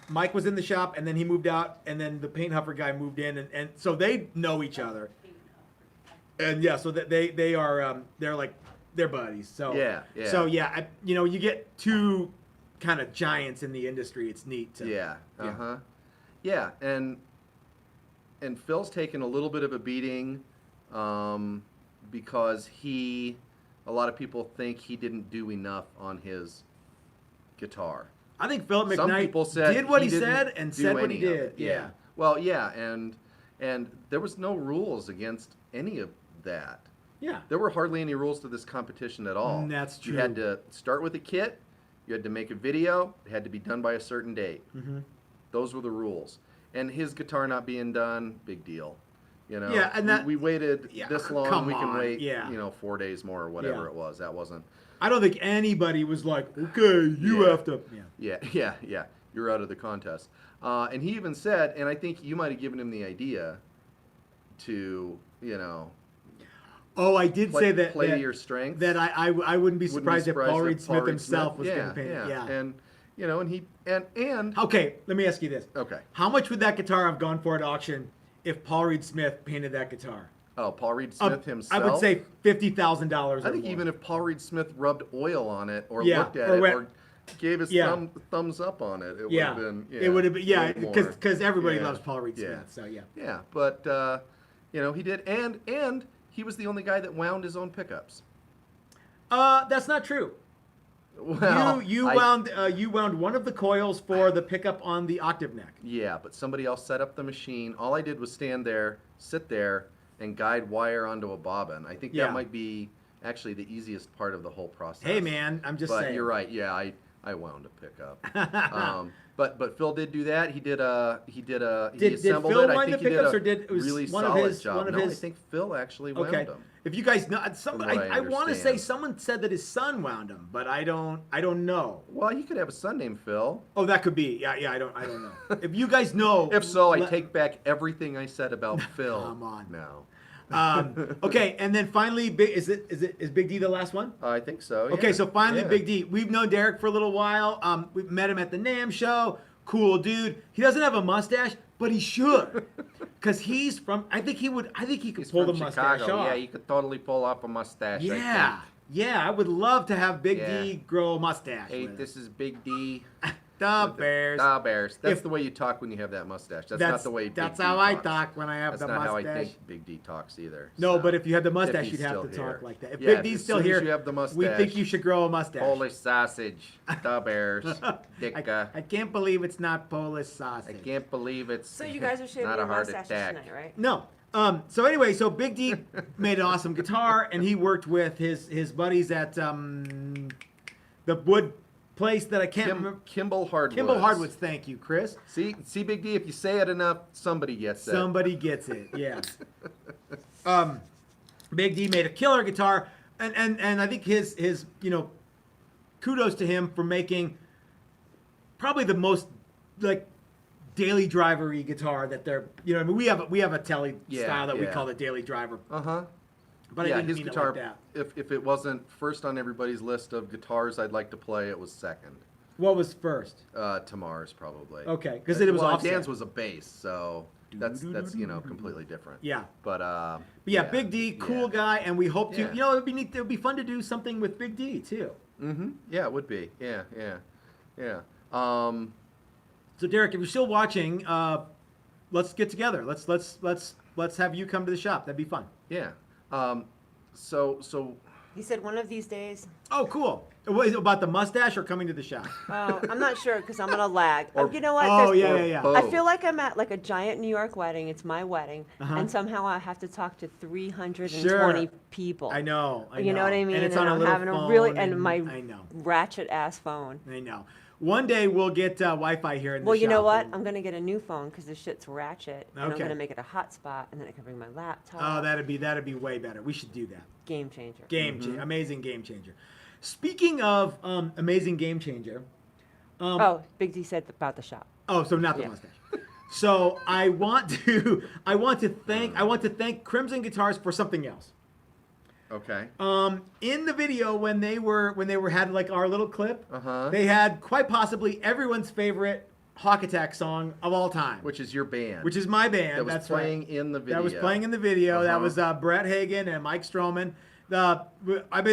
Mike was in the shop, and then he moved out, and then the paint huffer guy moved in, and so they know each other. And yeah, so that they are they're buddies. So Yeah. So yeah, you get two kind of giants in the industry. It's neat. Yeah. Yeah, and Phil's taken a little bit of a beating because a lot of people think he didn't do enough on his guitar. I think Philip Some McKnight people said did what he didn't said and do said what any he of did. it. Yeah. Well, yeah, and there was no rules against any of that. Yeah. There were hardly any rules to this competition at all. That's true. You had to start with a kit. You had to make a video. It had to be done by a certain date. Mm-hmm. Those were the rules. And his guitar not being done, big deal. You know, Yeah, and that- we waited Yeah, this long. come We can on, wait, yeah. 4 days more or whatever Yeah. it was. That wasn't. I don't think anybody was like, okay, you Yeah. have to. Yeah. You're out of the contest. And he even said, and I think you might have given him the idea to, Oh, I did say that. play that, to your strengths. That I wouldn't be surprised if Paul Reed Smith himself was going to paint it. Yeah. And and he and Okay, let me ask you this. okay. How much would that guitar have gone for at auction if Paul Reed Smith painted that guitar? Oh, Paul Reed Smith himself. I would say $50,000. I think even if Paul Reed Smith rubbed oil on it or Yeah, looked at or it went- or gave his Yeah. thumbs up on it, it yeah, would have been. Yeah, it would have been way more. because everybody Yeah. loves Paul Reed Smith. Yeah. So yeah. Yeah, but he did, and he was the only guy that wound his own pickups. That's not true. Well, you wound one of the coils for the pickup on the octave neck. Yeah, but somebody else set up the machine. All I did was stand there, sit there, and guide wire onto a bobbin. I think Yeah. that might be actually the easiest part of the whole process. Hey man, I'm just but saying. you're right. Yeah, I wound a pickup. But Phil did do that. He did he Did assembled Phil it. I wind think the he pickups, or did a did it was really one of solid his job. one of No, his? I think Phil actually wound Okay. them. If you guys know, From what I I want to say understand. someone said that his son wound him, but I don't know. Well, you could have a son named Phil. Oh, that could be. Yeah, I don't know. If you guys know, If so, I let- take back everything I said about Phil. Come on. No. Okay, and then finally, is Big D the last one? I think so. Okay, yeah. so finally, Yeah. Big D. We've known Derek for a little while. We met him at the NAMM show. Cool dude. He doesn't have a mustache, but he should, because he's from. I think he could He's pull the from mustache Chicago. off. Yeah, you could totally pull off a mustache. Yeah, yeah. I would love to have Big Yeah. D grow a mustache. Hey, with this is Big D. the Bears. Da Bears. That's If- the way you talk when you have that mustache. That's not the way Big That's D how I talks. talk when I have That's the not mustache. how I think Big D talks either. No, so. but if you had the mustache, he's you'd have to still here. talk like that. If Yeah, Big D's as still soon as here, you have the we think mustache. you should grow a mustache. Polish sausage. Da Bears. Dicka. I can't believe it's not Polish sausage. I can't believe it's So you guys are shaving not a your heart mustaches attack. tonight, right? No. So anyway, so Big D made an awesome guitar, and he worked with his buddies at the wood place that I can't remember. Kimball Hardwoods. Kimball Hardwoods. Thank you, Chris. See, Big D, if you say it enough, somebody gets it. Somebody gets it. Yes. Big D made a killer guitar, and I think his kudos to him for making probably the most like daily driver-y guitar that they're I mean we have a Telly Yeah, style that we yeah. call the daily driver, Uh-huh. but yeah, I didn't his mean guitar, it like that. if it wasn't first on everybody's list of guitars I'd like to play, it was second. What was first? Tamar's probably. Okay, because it was well, offset. Dan's was a bass, so that's completely different. Yeah. But But yeah, Big D, cool guy, and we hope to. Yeah. It'd be neat. It'd be fun to do something with Big D too. Mm-hmm. Yeah, it would be. Yeah. So Derek, if you're still watching, let's get together. Let's have you come to the shop. That'd be fun. Yeah. So He said one of these days. Oh, cool. What, is it about the mustache or coming to the shop? Oh, I'm not sure because I'm gonna lag. Or- You know what? Oh, There's- yeah. both. I feel like I'm at like a giant New York wedding. It's my wedding, Uh-huh. and somehow I have to talk to 320 Sure. people. I know. You know what I mean? And it's And on a I'm little having phone. a really and my I know. ratchet ass phone. I know. One day we'll get Wi-Fi here in the Well, shop. you know what? and- I'm gonna get a new phone because this shit's ratchet, and I'm Okay. gonna make it a hotspot, and then I can bring my laptop. Oh, that'd be way better. We should do that. Game changer. Game changer. Amazing game changer. Speaking of amazing game changer. Oh, Big D said about the shop. Oh, so not the Yeah. mustache. So I want to thank Crimson Guitars for something else. okay. In the video when they had like our little clip, Uh-huh. they had quite possibly everyone's favorite Hawk Attack song of all time, Which is your band. which is my band. that was That's playing right. in the video. That was playing in the video. That Uh-huh. was Brett Hagen and Mike Stroman. I've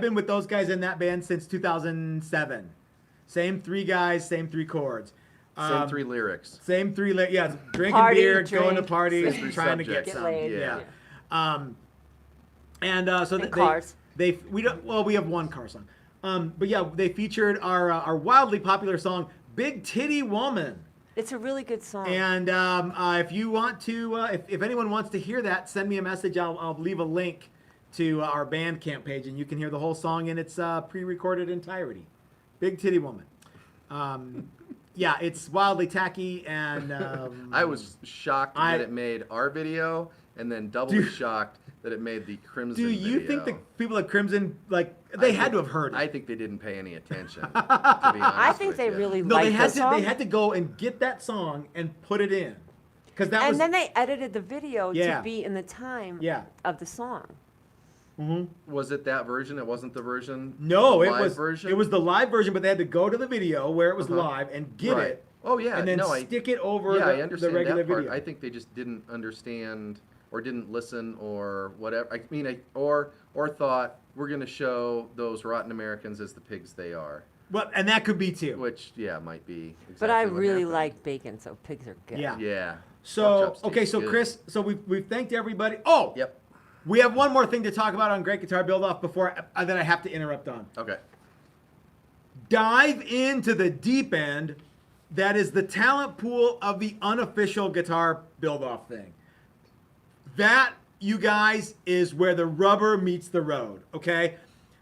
been with those guys in that band since 2007. Same three guys, same three chords. Same three lyrics. Same three. Yeah, drinking Party, beer, going to drink. parties, Same three trying to get subjects. some. laid. Yeah. So And cars. we have one car song. But yeah, they featured our wildly popular song "Big Titty Woman." It's a really good song. And if you want to, if anyone wants to hear that, send me a message. I'll leave a link to our Bandcamp page, and you can hear the whole song in its pre-recorded entirety. Big titty woman. Yeah, it's wildly tacky, and I was shocked that it made our video, and then doubly shocked that it made the Crimson do you video. think the people at Crimson, like, they had to have heard it? I think they didn't pay any attention, to be honest I think with they you. really No, liked they the had to. song. They had to go and get that song and put it in, because that was. And then they edited the video Yeah. to be in the time Yeah. of the song. Was it that version? It wasn't the version? No, the it live was. version? It was the live version, but they had to go to the video where it was live and get Right. it. Oh yeah, And then no, stick it over I the understand regular that part. video. I think they just didn't understand or didn't listen or whatever. I mean, or thought we're going to show those rotten Americans as the pigs they are. Well, and that could be too. Which might be. Exactly But I what really happened. like bacon, so pigs are good. Yeah. Yeah. Pork So chops okay, taste so good. Chris, so we've thanked everybody. Oh, Yep. we have one more thing to talk about on Great Guitar Build Off before that I have to interrupt on. Okay. Dive into the deep end. That is the talent pool of the Unofficial Guitar Build Off thing. That, you guys, is where the rubber meets the road, okay?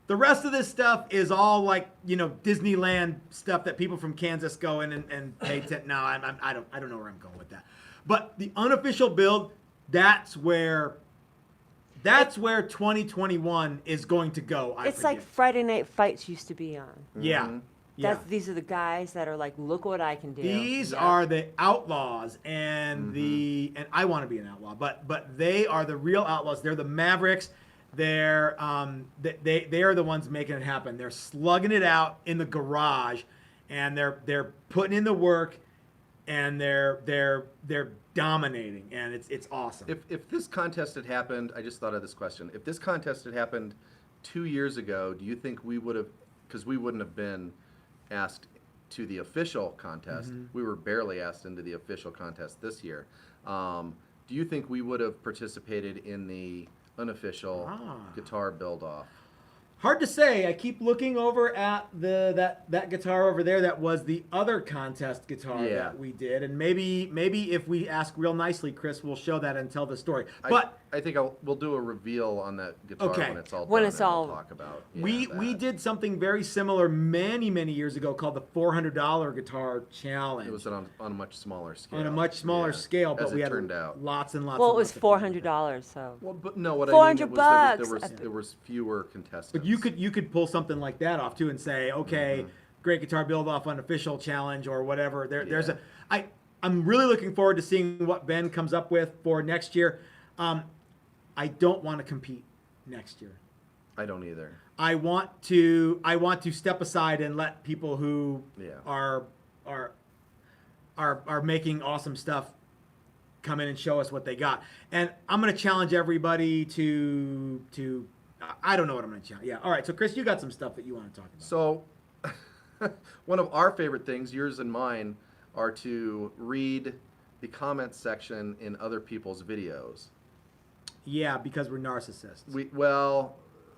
The rest of this stuff is all like, Disneyland stuff that people from Kansas go in and pay attention. No, I don't know where I'm going with that. But the Unofficial build, that's where 2021 is going to go. It's like Friday Night Fights used to be on. Yeah. Mm-hmm. Yeah. These are the guys that are like, look what I can do. These Yep. are the outlaws, and and I want to be an outlaw, but they are the real outlaws. They're the Mavericks. They're they are the ones making it happen. They're slugging it out in the garage, and they're putting in the work, and they're dominating, and it's awesome. If this contest had happened, I just thought of this question. If this contest had happened 2 years ago, do you think we would have? Because we wouldn't have been asked to the official contest. We were barely asked into the official contest this year. Do you think we would have participated in the unofficial guitar build-off? Hard to say. I keep looking over at that guitar over there. That was the other contest guitar that we did, and maybe if we ask real nicely, Chris will show that and tell the story. But I think we'll do a reveal on that guitar Okay. when it's all When done, it's and all- we'll talk about we that. did something very similar many years ago called the $400 guitar challenge. It was on a much smaller scale. on a much smaller scale, but as we it had turned out. lots and lots. Well, and it was lots of $400, so. Well, but no, what I 400 mean bucks. was there was fewer contestants. But you could pull something like that off too and say, okay, Great Guitar Build Off Unofficial challenge or whatever. There's I'm really looking forward to seeing what Ben comes up with for next year. I don't want to compete next year. I don't either. I want to step aside and let people who are making awesome stuff come in and show us what they got. And I'm going to challenge everybody to I don't know what I'm going to challenge. Yeah. All right. So Chris, you got some stuff that you want to talk about. So one of our favorite things, yours and mine, are to read the comments section in other people's videos. Yeah, because we're narcissists.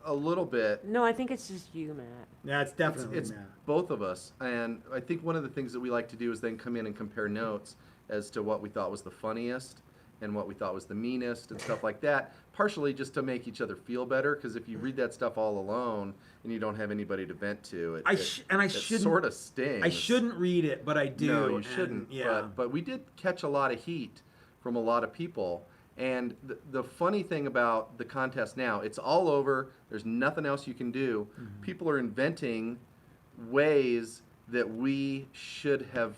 A little bit. No, I think it's just you, Matt. Yeah, it's definitely It's Matt. both of us, and I think one of the things that we like to do is then come in and compare notes as to what we thought was the funniest and what we thought was the meanest and stuff like that, partially just to make each other feel better, because if you read that stuff all alone and you don't have anybody to vent to, it shouldn't sort of stings. I shouldn't read it, but I do. No, you and, shouldn't. Yeah. But we did catch a lot of heat from a lot of people. And the funny thing about the contest now, it's all over. There's nothing else you can do. People are inventing ways that we should have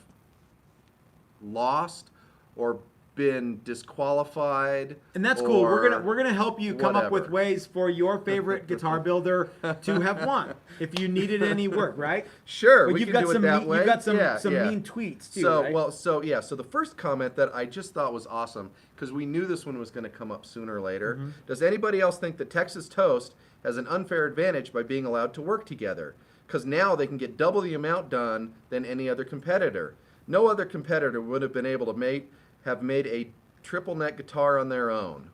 lost or been disqualified. And that's cool. or We're gonna help you come up with whatever. ways for your favorite guitar builder to have won if you needed any work, right? Sure, But we you've can got do some it that mean, way. you've got some Yeah. mean tweets too, So right? so the first comment that I just thought was awesome, because we knew this one was going to come up sooner or later. Mm-hmm. Does anybody else think that Texas Toast has an unfair advantage by being allowed to work together? Because now they can get double the amount done than any other competitor. No other competitor would have been able to have made a triple neck guitar on their own.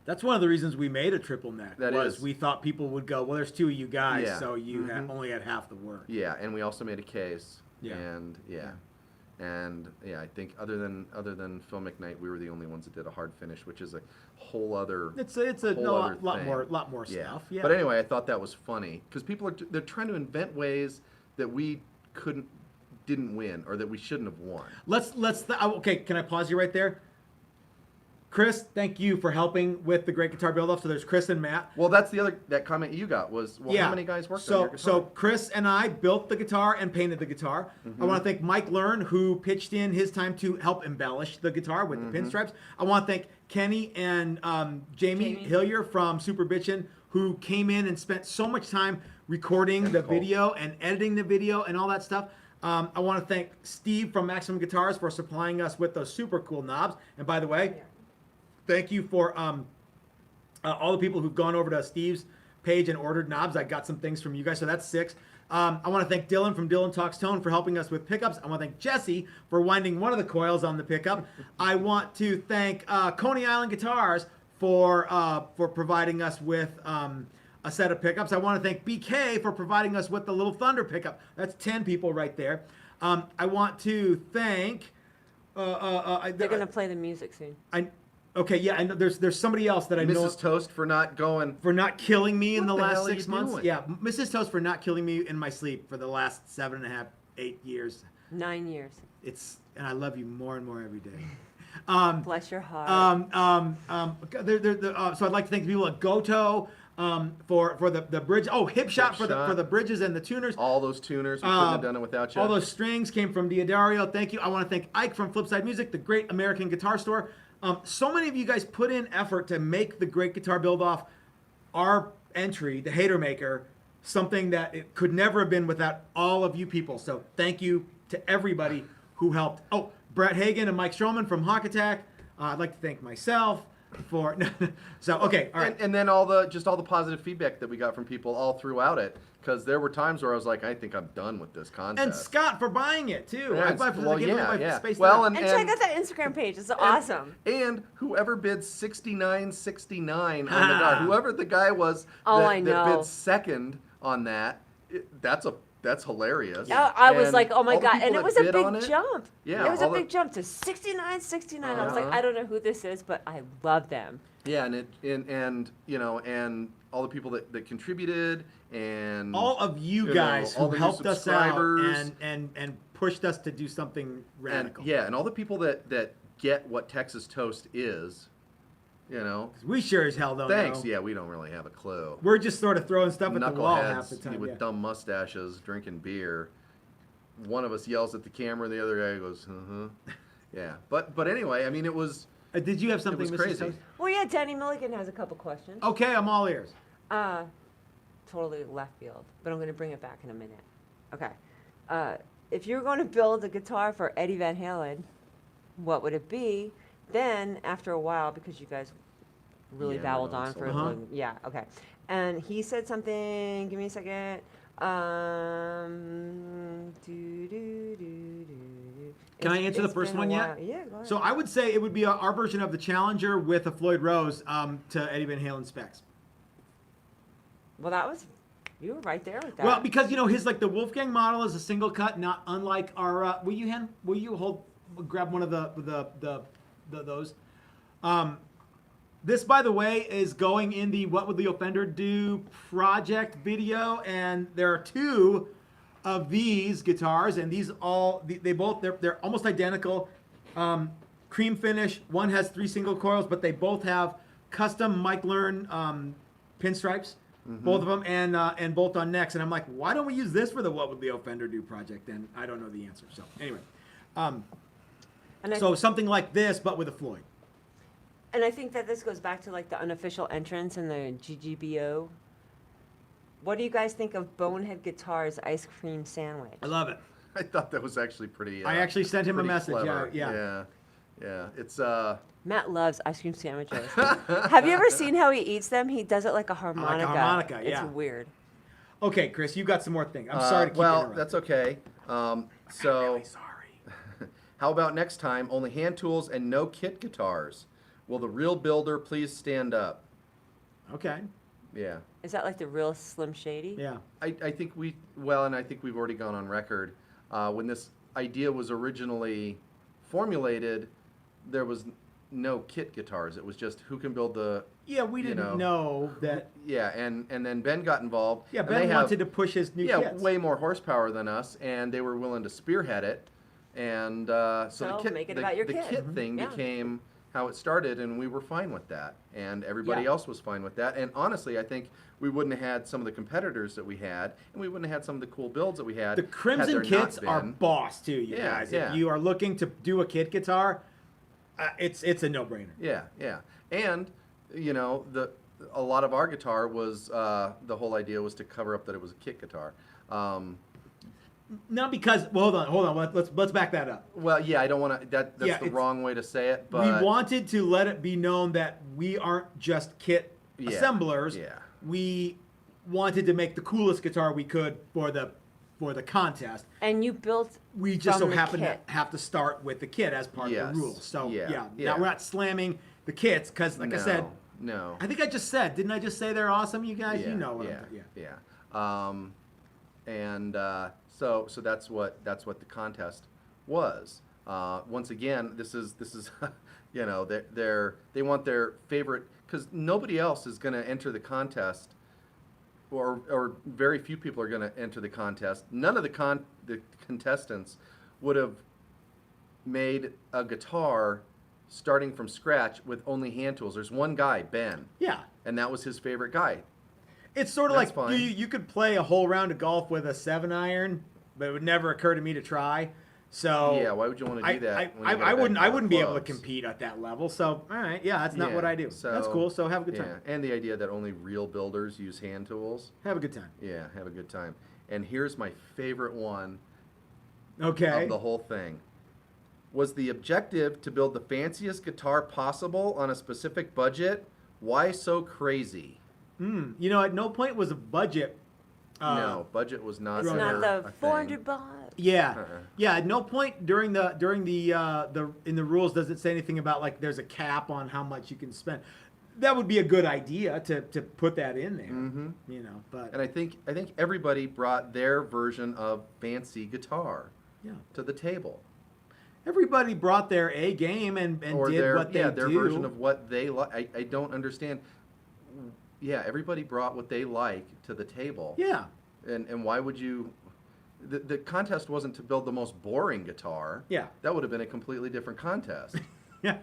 That's one of the reasons we made a triple neck. That was is. we thought people would go, well, there's two of you guys, Yeah. so you only had half the work. Yeah, and we also made a case. Yeah. And I think other than Phil McKnight, we were the only ones that did a hard finish, which is a whole other. It's a whole other lot thing. more Yeah. stuff. Yeah. But anyway, I thought that was funny because people they're trying to invent ways that we didn't win or that we shouldn't have won. Okay, can I pause you right there? Chris, thank you for helping with the Great Guitar Build-Off. So there's Chris and Matt. Well, that's that comment you got was, well, how many guys worked on your guitar? So Chris and I built the guitar and painted the guitar. I want to thank Mike Learn, who pitched in his time to help embellish the guitar with the pinstripes. I want to thank Kenny and Jamie Hillier from Super Bitchin', who came in and spent so much time recording the video and editing the video and all that stuff. I want to thank Steve from Maximum Guitars for supplying us with those super cool knobs. And by the way, thank you for all the people who've gone over to Steve's page and ordered knobs. I got some things from you guys, so that's 6. I want to thank Dylan from Dylan Talks Tone for helping us with pickups. I want to thank Jesse for winding one of the coils on the pickup. I want to thank Coney Island Guitars for providing us with a set of pickups. I want to thank BK for providing us with the little Thunder pickup. That's 10 people right there. I want to thank... They're going to play the music soon. Okay, yeah, I know there's somebody else that I know. Mrs. Toast for not killing me in the last 6 months. Doing? Yeah, Mrs. Toast for not killing me in my sleep for the last 7.5, 8 years. 9 years. And I love you more and more every day. Bless your heart. So I'd like to thank the people at Goto for the bridge. Oh, Hip Shot for the bridges and the tuners. All those tuners, we couldn't have done it without you. All those strings came from Diodario. Thank you. I want to thank Ike from Flipside Music, the great American guitar store. So many of you guys put in effort to make the Great Guitar Build-Off, our entry, the Hater Maker, something that it could never have been without all of you people. So thank you to everybody who helped. Oh, Brett Hagan and Mike Stroman from Hawk Attack. I'd like to thank myself for... So, okay, all right. And then all the positive feedback that we got from people all throughout it, because there were times where I was like, I think I'm done with this contest. And Scott for buying it, too. Yeah, I bought it for yeah. Space well, and check out that Instagram page. It's awesome. And whoever bid $69.69 on the guy, whoever the guy was that bid second on that, that's hilarious. Yeah, I was like, oh my all the God. people And it that was a bid big on it, jump. Yeah, it was a big jump to $69.69. I was like, I don't know who this is, but I love them. Yeah, and all the people that contributed and all of you guys who helped us out and pushed us to do something radical. And all the people that get what Texas Toast is, we sure as hell don't Thanks. know. Yeah, we don't really have a clue. We're just sort of throwing stuff at the wall half the time. With dumb mustaches, drinking beer. One of us yells at the camera, and the other guy goes, Yeah, but anyway, I mean, it was... did you have something, it was Mrs. crazy. Toast? Well, yeah, Danny Milligan has a couple questions. Okay, I'm all ears. Totally left field, but I'm going to bring it back in a minute. Okay. If you were going to build a guitar for Eddie Van Halen, what would it be? Then, after a while, because you guys really babbled on for okay. And he said something, give me a second. Can I answer the first one yet? Yeah, go ahead. So I would say it would be our version of the Challenger with a Floyd Rose to Eddie Van Halen specs. Well, you were right there with that. Well, because his the Wolfgang model is a single cut, not unlike our. Will you grab one of those? This, by the way, is going in the What Would Leo Fender Do project video, and there are 2 of these guitars, and these they're almost identical, cream finish. One has 3 single coils, but they both have custom Mike Learn pinstripes, both of them, and bolt on necks. And I'm like, why don't we use this for the What Would Leo Fender Do project? And I don't know the answer. So anyway, so something like this, but with a Floyd. And I think that this goes back to the unofficial entrance and the GGBO. What do you guys think of Bonehead Guitar's ice cream sandwich? I love it. I thought that was actually pretty. I actually sent him a message. Clever. Yeah. It's Matt loves ice cream sandwiches. Have you ever seen how he eats them? He does it like a harmonica. Like a harmonica, yeah. It's weird. Okay, Chris, you've got some more things. I'm sorry to keep interrupting. That's okay. I'm really sorry. How about next time, only hand tools and no kit guitars? Will the real builder please stand up? Okay. Yeah. Is that like the real Slim Shady? Yeah. I think we've already gone on record. When this idea was originally formulated, there was know kit guitars. It was just who can build the Yeah, we didn't know that. Yeah, and then Ben got involved. Yeah, and Ben they wanted have, to push his new yeah, kits. way more horsepower than us, and they were willing to spearhead it. And so So the kit, make it about your the kit. kit thing Yeah. became how it started, and we were fine with that, and everybody Yeah. else was fine with that. And honestly, I think we wouldn't have had some of the competitors that we had, and we wouldn't have had some of the cool builds that we had. The had Crimson there kits not are been. boss too, you Yeah, guys. yeah. If you are looking to do a kit guitar, it's a no-brainer. Yeah, yeah, and you know a lot of our guitar was the whole idea was to cover up that it was a kit guitar. Not because. Well, hold on. Let's back that up. Well, yeah, I don't want to. That's Yeah, the it's- wrong way to say it. But We wanted to let it be known that we aren't just kit Yeah, assemblers. yeah. We wanted to make the coolest guitar we could for the contest. And you built We just so from the happen to kit. have to start with the kit as part of Yes. the rules. So Yeah, yeah, yeah. now we're not slamming the kits because, like I said, no. I think I just said, didn't I just say they're awesome? You guys, you know what yeah, I'm yeah. And so that's what the contest was. Once again, this is you know they want their favorite, because nobody else is going to enter the contest, or very few people are going to enter the contest. None of the contestants would have made a guitar starting from scratch with only hand tools. There's one guy, Ben, Yeah. and that was his favorite guy. It's sort of That's like fine. you could play a whole round of golf with a 7-iron, but it would never occur to me to try. So Yeah, why would you want to do that? when you got a I bag wouldn't full of be able to clubs? compete at that level. So all right, yeah, that's not Yeah, what I do. That's cool. So have a good yeah, time. and the idea that only real builders use hand tools. Have a good time. Yeah, have a good time. And here's my favorite one Okay. of the whole thing. Was the objective to build the fanciest guitar possible on a specific budget? Why so crazy? You know, at no point was a budget. No, budget was not. It's Right. not ever the a thing. 400 bucks. Yeah, Uh-uh. yeah. At no point during the in the rules does it say anything about like there's a cap on how much you can spend. That would be a good idea to put that in there. Mhm. You know, but And I think everybody brought their version of fancy guitar yeah, to the table. everybody brought their A game and Or did their, what they their do. version of what they like. I don't understand. Yeah, everybody brought what they like to the table. Yeah, And why would you? The contest wasn't to build the most boring guitar. yeah, That would have been a completely different contest. yeah,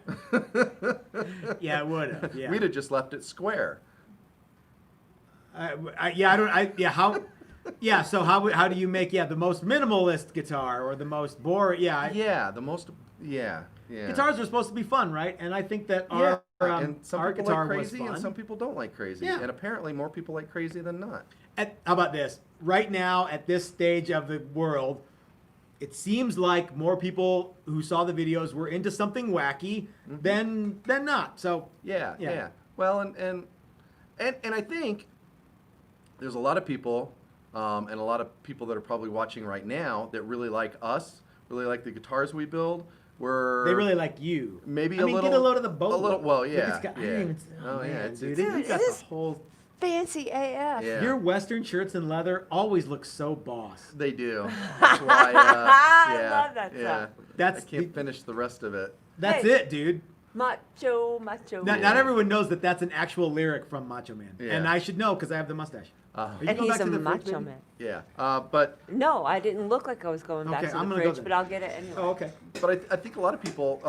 yeah. It would have. Yeah. We'd have just left it square. How? Yeah. So how do you make the most minimalist guitar or the most boring? Yeah. Yeah, the most. Yeah. Guitars are supposed to be fun, right? And I think that Yeah, our and some our people guitar like was crazy, fun. and some people don't like crazy. Yeah. And apparently, more people like crazy than not. How about this? Right now, at this stage of the world, it seems like more people who saw the videos were into something wacky than not. So Yeah, Yeah. yeah. Well, and I think there's a lot of people, and a lot of people that are probably watching right now that really like us, really like the guitars we build. they really like you. Maybe I a mean, little. get a load of the boat. A little. Well, Look, yeah. it's got- I yeah. didn't even- Oh, yeah. man, It's dude, it's, you Dude, got it the is- whole. Fancy AF. yeah. Your Western shirts and leather always look so boss. They do. That's why. I Yeah, love that yeah. stuff. That's I can't finish the rest of it. That's Hey. it, dude. Macho. Not everyone knows that that's an actual lyric from Macho Man, Yeah. and I should know because I have the mustache. Are you And going he's back a to the fridge, macho baby? man. Yeah. But No, I didn't look like I was going back Okay, to I'm the gonna go fridge, then. but I'll get it anyway. Oh, okay. But I think a lot of people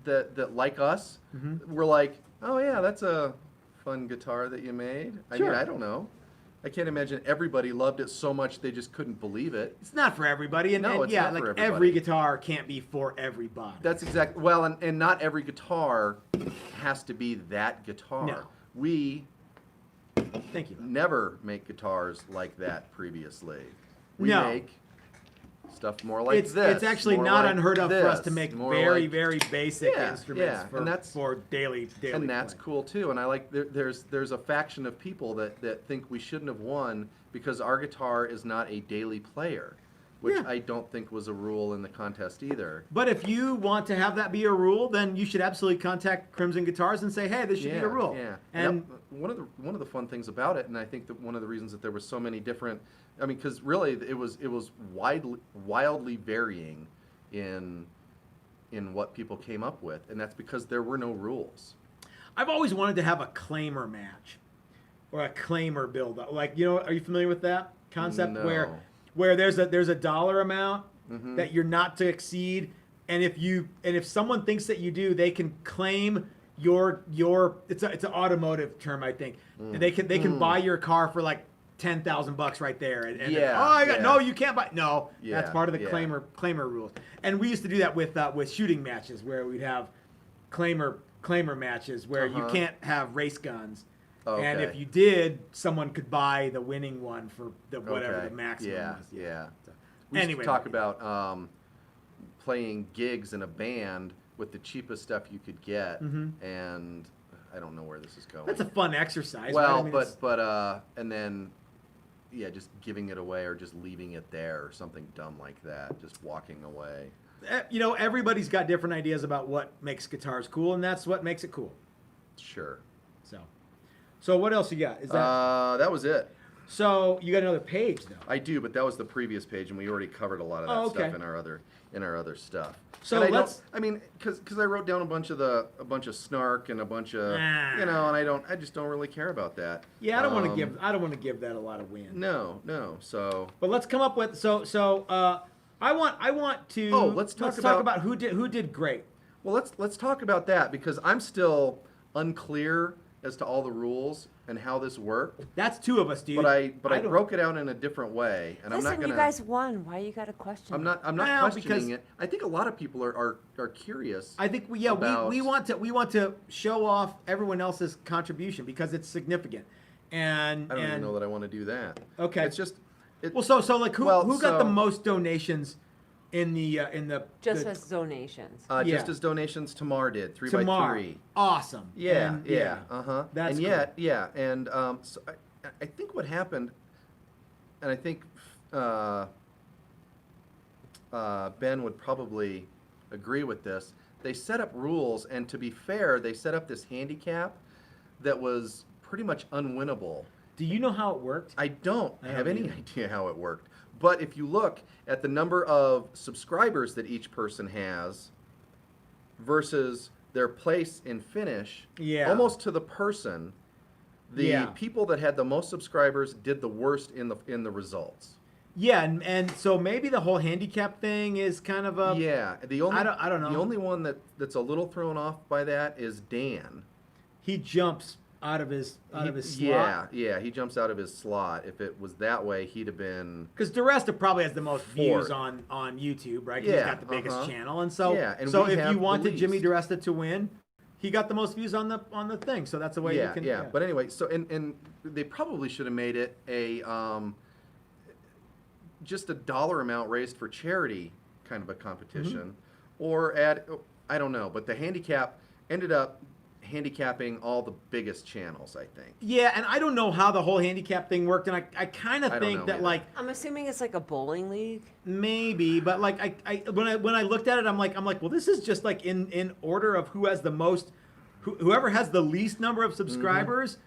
that like us Mm-hmm. were like, oh yeah, that's a fun guitar that you made. I Sure. mean, I don't know. I can't imagine everybody loved it so much they just couldn't believe it. It's not for everybody, and, No, and it's yeah, not like for every everybody. guitar can't be for everybody. That's exactly well, and not every guitar has to be that guitar. No. We Thank you. never make guitars like that previously. We No. make stuff more like it's this. actually more not like unheard of for us to this, make more very, like- very basic Yeah, instruments yeah, for, and that's- for daily and that's play. cool too. And I like there's a faction of people that think we shouldn't have won because our guitar is not a daily player, which Yeah. I don't think was a rule in the contest either. But if you want to have that be a rule, then you should absolutely contact Crimson Guitars and say, hey, this should be a rule. Yeah. And one of the fun things about it, and I think that one of the reasons that there were so many different, I mean, because really it was wildly varying in in what people came up with, and that's because there were no rules. I've always wanted to have a claimer match or a claimer build up. Like, you know, are you familiar with that concept No. where there's a dollar amount Mm-hmm. that you're not to exceed, and if someone thinks that you do, they can claim your it's an automotive term, I think. And they can buy your car for like $10,000 right there. And Yeah. no, you can't buy. No, Yeah, that's part of the yeah. claimer rules. And we used to do that with shooting matches where we'd have claimer matches where you Uh-huh. can't have race guns. And if Okay. you did, someone could buy the winning one for the whatever Okay. the maximum Yeah, was. yeah. So, We used anyway, to talk about playing gigs in a band with the cheapest stuff you could get, and I don't know where this is going. that's a fun exercise. well, right? I mean, it's- but and then just giving it away or just leaving it there or something dumb like that, just walking away. you know, everybody's got different ideas about what makes guitars cool, and that's what makes it cool. Sure. So what else you got? Is that that was it. so? You got another page though. I do, but that was the previous page, and we already covered a lot of that Oh, okay. stuff in our other stuff. So And let's- I mean, because I wrote down a bunch of snark and a bunch of Ah. and I just don't really care about that. Yeah, I don't want to give that a lot of wind. No. So But let's come up with I want to let's talk talk about- about who did great. well, let's talk about that because I'm still unclear as to all the rules and how this worked. That's two of us, dude. But I don't- broke it out in a different way, and Listen, I'm not gonna. you guys won. Why you got a question? I'm not Well, questioning because- it. I think a lot of people are curious. I think we about- want to show off everyone else's contribution because it's significant. And I don't even know that I want to do that. Okay. It's just. well, so like who Well, got the so- most donations in the Just the, as donations. Just yeah. as donations Tamar did, 3 Tamar? by 3. Awesome. Yeah, And, yeah, uh-huh. That's and yet, yeah, and so I think what happened, and I think Ben would probably agree with this. They set up rules, and to be fair, they set up this handicap that was pretty much unwinnable. Do you know how it worked? I don't I have don't any either. idea how it worked. But if you look at the number of subscribers that each person has versus their place in finish, Yeah. almost to the person, the Yeah. people that had the most subscribers did the worst in the results. Yeah, and so maybe the whole handicap thing is kind of a Yeah, the only I don't know. The only one that's a little thrown off by that is Dan. he jumps out of his slot. Yeah, he jumps out of his slot. If it was that way, he'd have been. Because Diresta probably has the most views Fourth. on YouTube, right? 'Cause Yeah, he's got the biggest uh-huh. channel, and so Yeah, and so we if have you wanted the Jimmy least. Diresta to win, he got the most views on the thing. So that's the way Yeah, you can. yeah. But anyway, so and they probably should have made it a just a dollar amount raised for charity kind of a competition, Mm-hmm. or I don't know, but the handicap ended up handicapping all the biggest channels, I think. Yeah, and I don't know how the whole handicap thing worked, and I kind I of don't think know that either. like I'm assuming it's like a bowling league. maybe, but like when I looked at it, I'm like, well, this is just like in order of who has the most, whoever has the least number of subscribers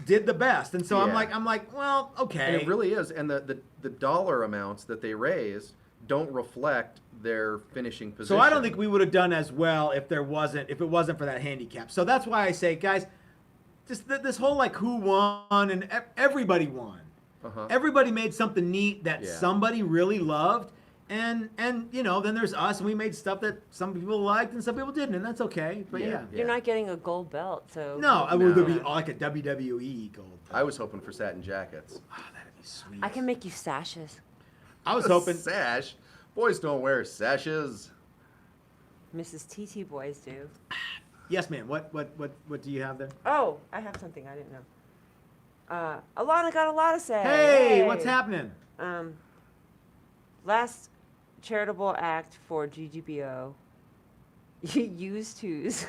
did the best, and so Mm-hmm. Yeah. I'm like, well, okay, And it really is, and the dollar amounts that they raised don't reflect their finishing position. So I don't think we would have done as well if it wasn't for that handicap. So that's why I say, guys, just this whole like who won and everybody won. Uh-huh. Everybody made something neat that Yeah. somebody really loved, and you know, then there's us, and we made stuff that some people liked and some people didn't, and that's okay. But yeah, You're not getting a gold belt, so. no, it would be No. like a WWE gold. I was hoping for satin jackets. Oh, that'd be sweet. I can make you sashes. I was A hoping. sash. Boys don't wear sashes. Mrs. TT boys do. Yes, ma'am. What do you have there? Oh, I have something I didn't know. Alana got a lot to say. Hey, what's happening? Last charitable act for GGBO. Use twos.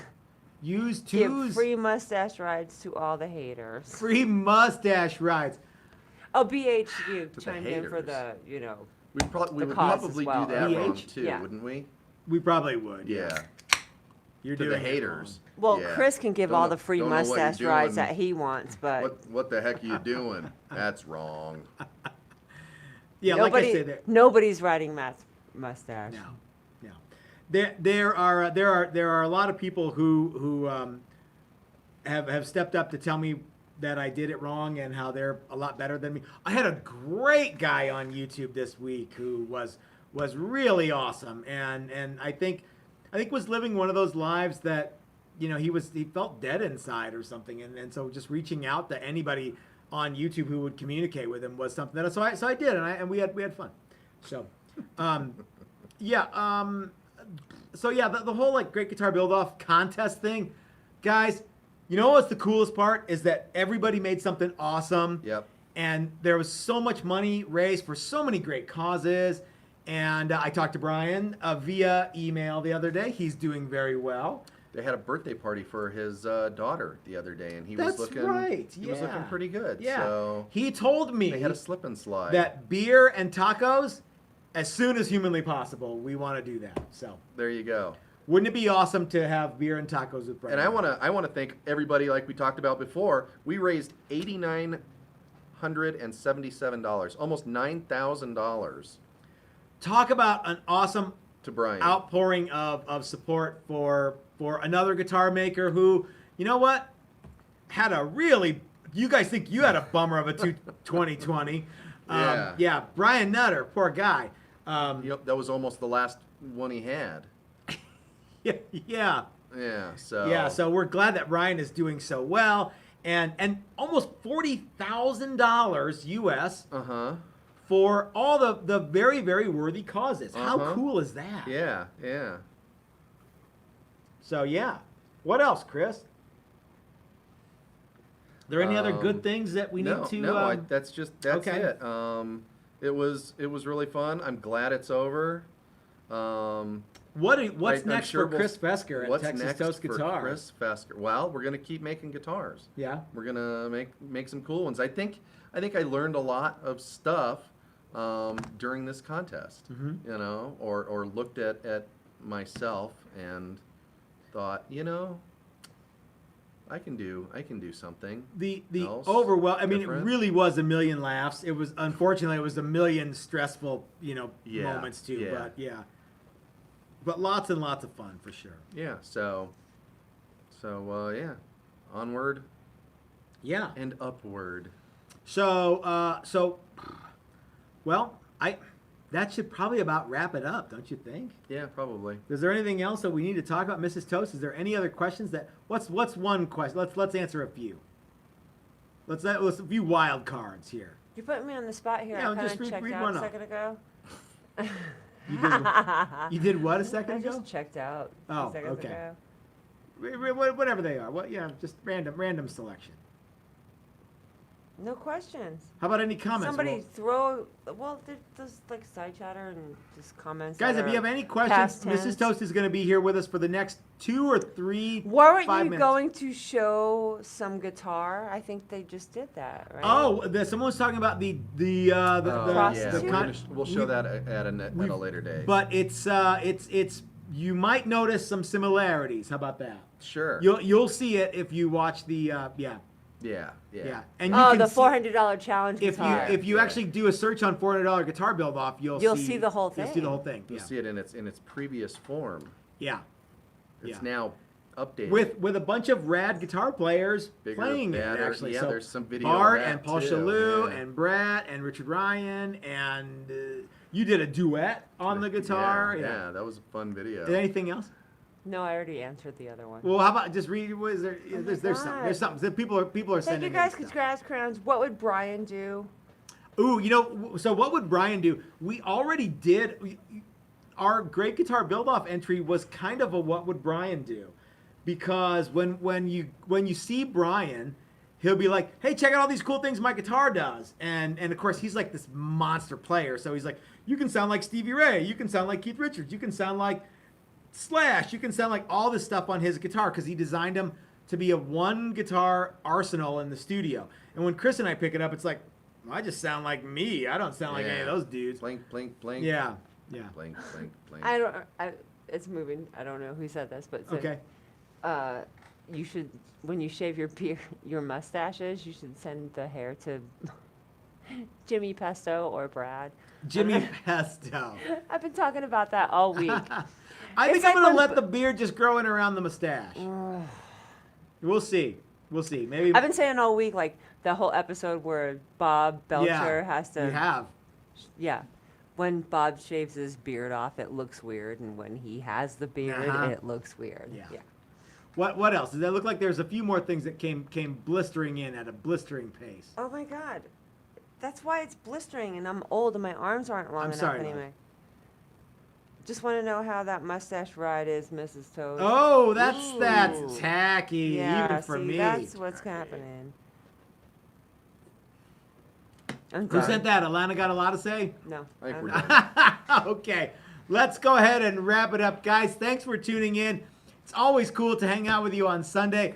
Use Give twos. free mustache rides to all the haters. Free mustache rides. Oh, BH, you the chimed in for haters. the, you know. We The would cause as probably well. do that wrong BH? too, Yeah. wouldn't we? We probably would. Yeah. You're To doing the it haters. Well, Yeah. Chris can give Don't all know- the free don't know what you're mustache rides doing. that he wants, but What the heck are you doing? That's wrong. wrong. Yeah, like I said, there. nobody's riding mustache. No, no. there are a lot of people who have stepped up to tell me that I did it wrong and how they're a lot better than me. I had a great guy on YouTube this week who was really awesome, and I think was living one of those lives that, you know, he felt dead inside or something, and so just reaching out to anybody on YouTube who would communicate with him was something that so I did, and we had fun. So the whole like Great Guitar Build Off contest thing, guys. You know what's the coolest part is that everybody made something awesome. Yep. And there was so much money raised for so many great causes. And I talked to Brian via email the other day. He's doing very well. They had a birthday party for his daughter the other day, and he That's was looking right. He was looking pretty good. Yeah. So he told me they had a slip and slide. that beer and tacos, as soon as humanly possible, we want to do that. So there you go. wouldn't it be awesome to have beer and tacos with Brian? And I want to thank everybody, like we talked about before. We raised $8,977, almost $9,000 Talk about an awesome to Brian. outpouring of support for another guitar maker who, you know what, had a really, you guys think you had a bummer of a 2020. Yeah. Brian Nutter, poor guy. Yep, that was almost the last one he had. Yeah. Yeah. So. Yeah, so we're glad that Ryan is doing so well, and almost $40,000 US for all the very, very worthy causes. How cool is that? Yeah. So yeah, what else, Chris? Are there any other good things that we need to? No, that's okay. it. It was really fun. I'm glad it's over. What's I'm next sure for Chris Fesker at What's Texas next Toast for Guitar? Chris Fesker? Well, we're gonna keep making guitars. Yeah. We're gonna make some cool ones. I think I learned a lot of stuff during this contest. You know, or looked at myself and thought, you know, I can do something. The else I mean, different. it really was a million laughs. It was, unfortunately, it was a million stressful, moments too. Yeah. But but lots and lots of fun for sure. Yeah. So yeah, onward. Yeah. And upward. So that should probably about wrap it up, don't you think? Yeah, probably. Is there anything else that we need to talk about, Mrs. Toast? Is there any other questions what's one question? Let's answer a few. Let's a few wild cards here. You're putting me on the spot here. Yeah, I kind just of checked read out one a off. second ago. You did what a second I ago? just checked out Oh, 2 seconds okay. ago. Whatever they are. Just random selection. No questions. How about any comments? Somebody there's like side chatter and just comments. Guys, that if you are have any questions, past Mrs. tense. Toast is going to be here with us for the next 2 or 3. Weren't 5 you minutes. going to show some guitar? I think they just did that, right? Oh, someone was talking about the Prostitute? We'll show that at a later date. But it's you might notice some similarities. How about that? Sure. You'll see it if you watch the Yeah. And you Oh, can the see, $400 challenge if guitar. you actually do a search on $400 guitar build off, you'll see the whole You'll see thing. the whole thing. You'll Yeah. see it in its previous form. Yeah. It's now updated. With a bunch of rad guitar players Bigger, playing badder. it actually. Yeah, so there's some video Bart of that and Paul too, Shalhoub yeah. and Brett and Richard Ryan and you did a duet on the guitar. Yeah, that was a fun video. Anything else? No, I already answered the other one. Well, how about just read? What is there? Oh there's my something. God. There's something. People are Thank sending. you guys, in stuff. congrats, crowns. What would Brian do? Ooh, so what would Brian do? We already did. Our Great Guitar Build-Off entry was kind of a what would Brian do, because when you see Brian, he'll be like, hey, check out all these cool things my guitar does, and of course he's like this monster player, so he's like, you can sound like Stevie Ray, you can sound like Keith Richards, you can sound like Slash, you can sound like all this stuff on his guitar because he designed them to be a one guitar arsenal in the studio. And when Chris and I pick it up, it's like, well, I just sound like me. I don't sound like any of those dudes. Blink, blink, blink. Yeah. Blink, blink, blink. It's moving. I don't know who said this, but it said, Okay. you should, when you shave your mustaches, you should send the hair to Jimmy Pesto or Brad. Jimmy Pesto. I've been talking about that all week. I It's think I'm like gonna when- let the beard just grow in around the mustache. We'll see. We'll see. Maybe. I've been saying all week, like the whole episode where Bob Belcher has to. You have. Yeah. When Bob shaves his beard off, it looks weird, and when he has the beard, Uh-huh. it looks weird. Yeah. What else? Does that look like there's a few more things that came blistering in at a blistering pace? Oh my God. That's why it's blistering, and I'm old, and my arms aren't long I'm enough sorry, Lon. anyway. Just want to know how that mustache ride is, Mrs. Toad. Oh, that's Ooh. tacky, Yeah, even for see, me. that's what's happening. I'm Who done. sent that? Alana got a lot to say? No. I think we're I'm- done. Okay, let's go ahead and wrap it up, guys. Thanks for tuning in. It's always cool to hang out with you on Sunday.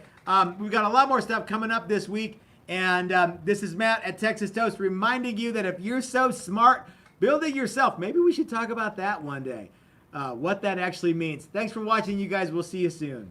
We've got a lot more stuff coming up this week, and this is Matt at Texas Toast reminding you that if you're so smart, build it yourself. Maybe we should talk about that one day, what that actually means. Thanks for watching, you guys. We'll see you soon.